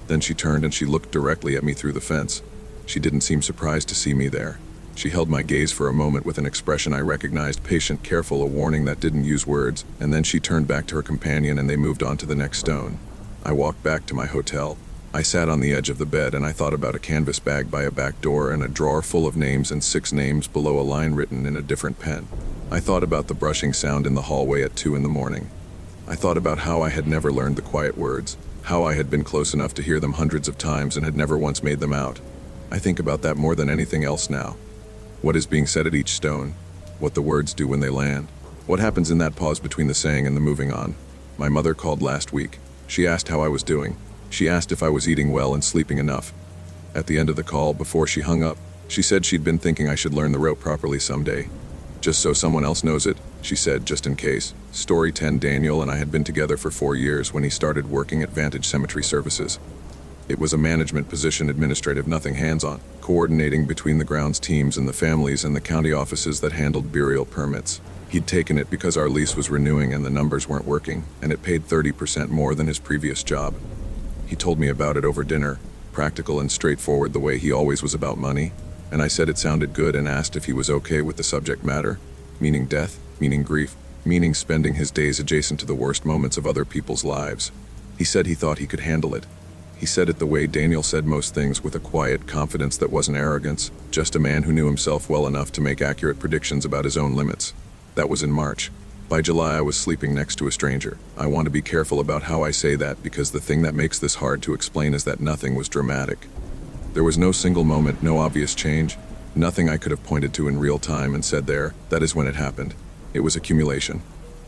[SPEAKER 1] Then she turned and she looked directly at me through the fence. She didn't seem surprised to see me there. She held my gaze for a moment with an expression I recognized, patient, careful, a warning that didn't use words, and then she turned back to her companion and they moved on to the next stone. I walked back to my hotel. I sat on the edge of the bed and I thought about a canvas bag by a back door and a drawer full of names and 6 names below a line written in a different pen. I thought about the brushing sound in the hallway at 2 in the morning. I thought about how I had never learned the quiet words, how I had been close enough to hear them hundreds of times and had never once made them out. I think about that more than anything else now. What is being said at each stone, what the words do when they land, what happens in that pause between the saying and the moving on. My mother called last week. She asked how I was doing. She asked if I was eating well and sleeping enough. At the end of the call, before she hung up, she said she'd been thinking I should learn the rope properly someday. Just so someone else knows it, she said, just in case. Story 10. Daniel and I had been together for 4 years when he started working at Vantage Cemetery Services. It was a management position, administrative, nothing hands-on, coordinating between the grounds teams and the families and the county offices that handled burial permits. He'd taken it because our lease was renewing and the numbers weren't working, and it paid 30% more than his previous job. He told me about it over dinner, practical and straightforward the way he always was about money, and I said it sounded good and asked if he was okay with the subject matter, meaning death, meaning grief, meaning spending his days adjacent to the worst moments of other people's lives. He said he thought he could handle it. He said it the way Daniel said most things, with a quiet confidence that wasn't arrogance, just a man who knew himself well enough to make accurate predictions about his own limits. That was in March. By July, I was sleeping next to a stranger. I want to be careful about how I say that because the thing that makes this hard to explain is that nothing was dramatic. There was no single moment, no obvious change, nothing I could have pointed to in real time and said there, that is when it happened. It was accumulation.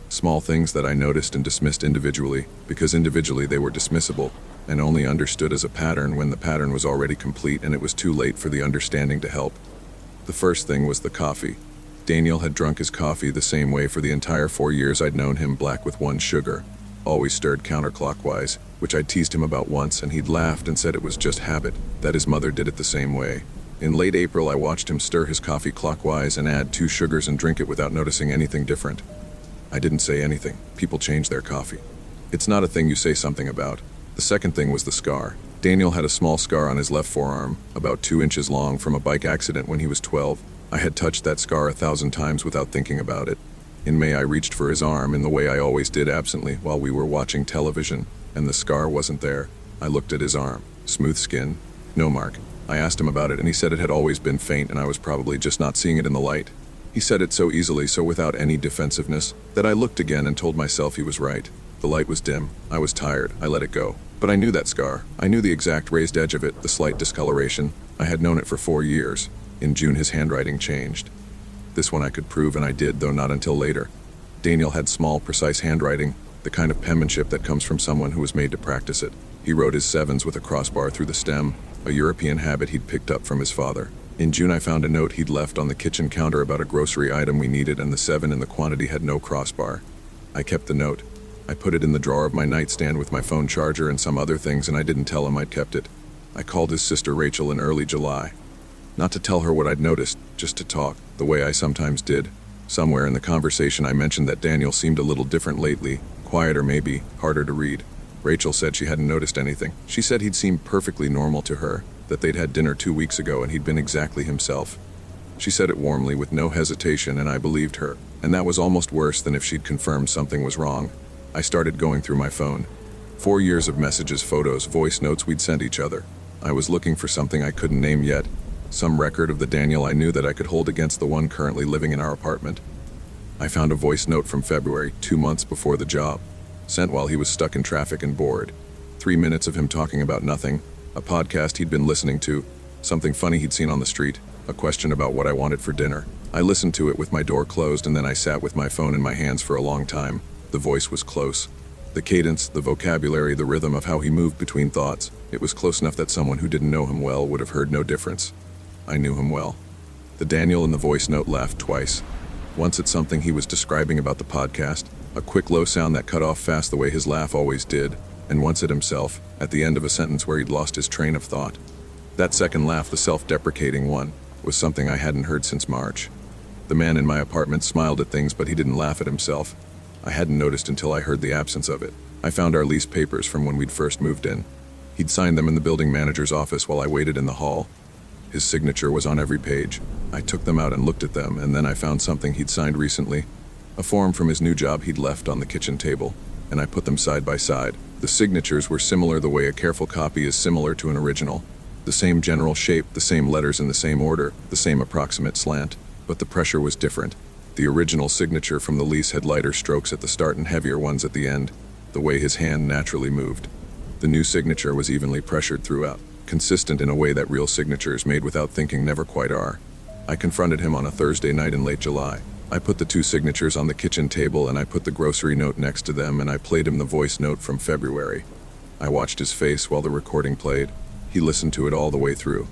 [SPEAKER 1] Small things that I noticed and dismissed individually, because individually they were dismissible, and only understood as a pattern when the pattern was already complete and it was too late for the understanding to help. The first thing was the coffee. Daniel had drunk his coffee the same way for the entire 4 years I'd known him, black with 1 sugar, always stirred counterclockwise, which I'd teased him about once, and he'd laughed and said it was just habit, that his mother did it the same way. In late April, I watched him stir his coffee clockwise and add 2 sugars and drink it without noticing anything different. I didn't say anything. People change their coffee. It's not a thing you say something about. The second thing was the scar. Daniel had a small scar on his left forearm, about 2 inches long, from a bike accident when he was 12. I had touched that scar 1,000 times without thinking about it. In May, I reached for his arm in the way I always did absently while we were watching television, and the scar wasn't there. I looked at his arm. Smooth skin. No mark. I asked him about it, and he said it had always been faint and I was probably just not seeing it in the light. He said it so easily, so without any defensiveness, that I looked again and told myself he was right. The light was dim. I was tired. I let it go. But I knew that scar. I knew the exact raised edge of it, the slight discoloration. I had known it for 4 years. In June, his handwriting changed. This one I could prove, and I did, though not until later. Daniel had small, precise handwriting, the kind of penmanship that comes from someone who was made to practice it. He wrote his 7s with a crossbar through the stem, a European habit he'd picked up from his father. In June, I found a note he'd left on the kitchen counter about a grocery item we needed, and the 7 in the quantity had no crossbar. I kept the note. I put it in the drawer of my nightstand with my phone charger and some other things, and I didn't tell him I'd kept it. I called his sister Rachel in early July. Not to tell her what I'd noticed, just to talk, the way I sometimes did. Somewhere in the conversation I mentioned that Daniel seemed a little different lately, quieter maybe, harder to read. Rachel said she hadn't noticed anything. She said he'd seemed perfectly normal to her, that they'd had dinner 2 weeks ago and he'd been exactly himself. She said it warmly, with no hesitation, and I believed her, and that was almost worse than if she'd confirmed something was wrong. I started going through my phone. 4 years of messages, photos, voice notes we'd sent each other. I was looking for something I couldn't name yet, some record of the Daniel I knew that I could hold against the one currently living in our apartment. I found a voice note from February, 2 months before the job, sent while he was stuck in traffic and bored. 3 minutes of him talking about nothing, a podcast he'd been listening to, something funny he'd seen on the street, a question about what I wanted for dinner. I listened to it with my door closed, and then I sat with my phone in my hands for a long time. The voice was close. The cadence, the vocabulary, the rhythm of how he moved between thoughts, it was close enough that someone who didn't know him well would have heard no difference. I knew him well. The Daniel in the voice note laughed twice. Once at something he was describing about the podcast, a quick low sound that cut off fast the way his laugh always did, and once at himself, at the end of a sentence where he'd lost his train of thought. That second laugh, the self-deprecating one, was something I hadn't heard since March. The man in my apartment smiled at things, but he didn't laugh at himself. I hadn't noticed until I heard the absence of it. I found our lease papers from when we'd first moved in. He'd signed them in the building manager's office while I waited in the hall. His signature was on every page. I took them out and looked at them, and then I found something he'd signed recently, a form from his new job he'd left on the kitchen table, and I put them side by side. The signatures were similar the way a careful copy is similar to an original. The same general shape, the same letters in the same order, the same approximate slant, but the pressure was different. The original signature from the lease had lighter strokes at the start and heavier ones at the end, the way his hand naturally moved. The new signature was evenly pressured throughout, consistent in a way that real signatures made without thinking never quite are. I confronted him on a Thursday night in late July. I put the 2 signatures on the kitchen table, and I put the grocery note next to them, and I played him the voice note from February. I watched his face while the recording played. He listened to it all the way through.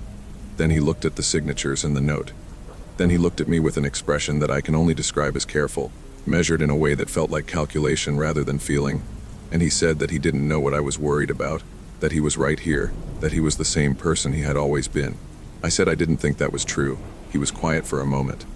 [SPEAKER 1] Then he looked at the signatures and the note. Then he looked at me with an expression that I can only describe as careful, measured in a way that felt like calculation rather than feeling. And he said that he didn't know what I was worried about, that he was right here, that he was the same person he had always been. I said I didn't think that was true. He was quiet for a moment.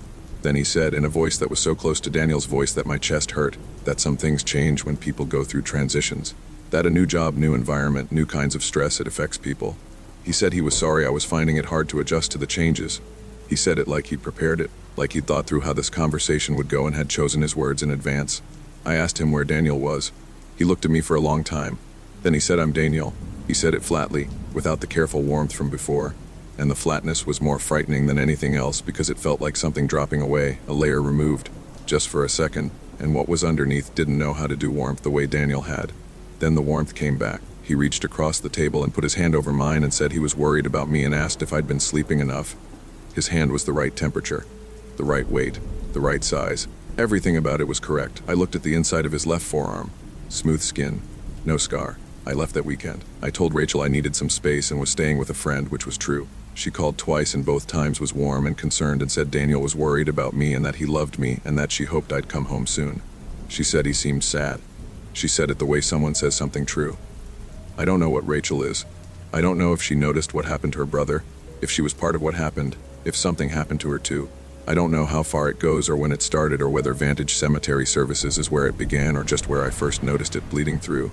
[SPEAKER 1] Then he said, in a voice that was so close to Daniel's voice that my chest hurt, that some things change when people go through transitions. That a new job, new environment, new kinds of stress, it affects people. He said he was sorry I was finding it hard to adjust to the changes. He said it like he'd prepared it, like he'd thought through how this conversation would go and had chosen his words in advance. I asked him where Daniel was. He looked at me for a long time. Then he said, "I'm Daniel." He said it flatly, without the careful warmth from before. And the flatness was more frightening than anything else because it felt like something dropping away, a layer removed, just for a second, and what was underneath didn't know how to do warmth the way Daniel had. Then the warmth came back. He reached across the table and put his hand over mine and said he was worried about me and asked if I'd been sleeping enough. His hand was the right temperature, the right weight, the right size. Everything about it was correct. I looked at the inside of his left forearm. Smooth skin, no scar. I left that weekend. I told Rachel I needed some space and was staying with a friend, which was true. She called twice and both times was warm and concerned and said Daniel was worried about me and that he loved me and that she hoped I'd come home soon. She said he seemed sad. She said it the way someone says something true. I don't know what Rachel is. I don't know if she noticed what happened to her brother, if she was part of what happened, if something happened to her too. I don't know how far it goes or when it started or whether Vantage Cemetery Services is where it began or just where I first noticed it bleeding through.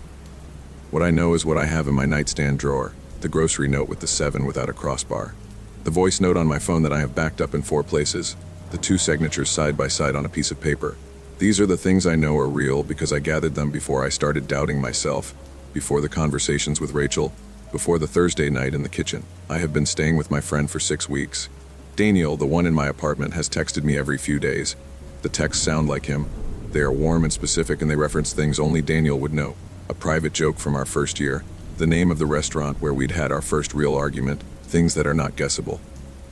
[SPEAKER 1] What I know is what I have in my nightstand drawer, the grocery note with the 7 without a crossbar. The voice note on my phone that I have backed up in 4 places, the 2 signatures side by side on a piece of paper. These are the things I know are real because I gathered them before I started doubting myself, before the conversations with Rachel, before the Thursday night in the kitchen. I have been staying with my friend for 6 weeks. Daniel, the one in my apartment, has texted me every few days. The texts sound like him. They are warm and specific and they reference things only Daniel would know. A private joke from our first year, the name of the restaurant where we'd had our first real argument, things that are not guessable.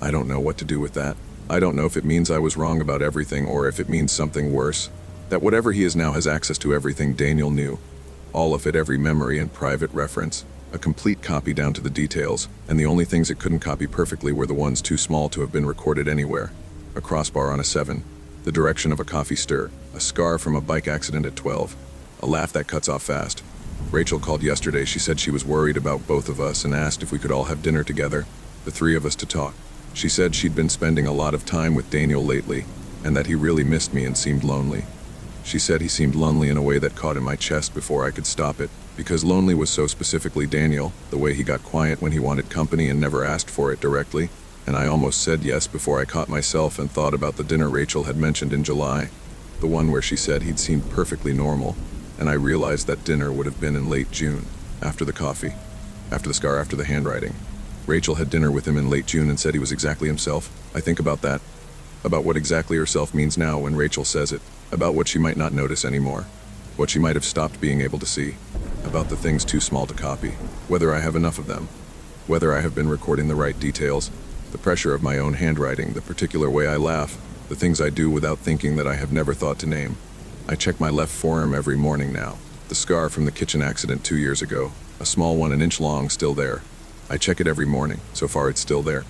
[SPEAKER 1] I don't know what to do with that. I don't know if it means I was wrong about everything or if it means something worse, that whatever he is now has access to everything Daniel knew. All of it, every memory and private reference, a complete copy down to the details, and the only things it couldn't copy perfectly were the ones too small to have been recorded anywhere. A crossbar on a 7, the direction of a coffee stir, a scar from a bike accident at 12, a laugh that cuts off fast. Rachel called yesterday. She said she was worried about both of us and asked if we could all have dinner together, the 3 of us to talk. She said she'd been spending a lot of time with Daniel lately, and that he really missed me and seemed lonely. She said he seemed lonely in a way that caught in my chest before I could stop it, because lonely was so specifically Daniel, the way he got quiet when he wanted company and never asked for it directly, and I almost said yes before I caught myself and thought about the dinner Rachel had mentioned in July, the one where she said he'd seemed perfectly normal, and I realized that dinner would have been in late June, after the coffee, after the scar, after the handwriting. Rachel had dinner with him in late June and said he was exactly himself. I think about that, about what exactly herself means now when Rachel says it, about what she might not notice anymore, what she might have stopped being able to see, about the things too small to copy, whether I have enough of them, whether I have been recording the right details, the pressure of my own handwriting, the particular way I laugh, the things I do without thinking that I have never thought to name. I check my left forearm every morning now. The scar from the kitchen accident 2 years ago, a small one an inch long, still there. I check it every morning. So far it's still there.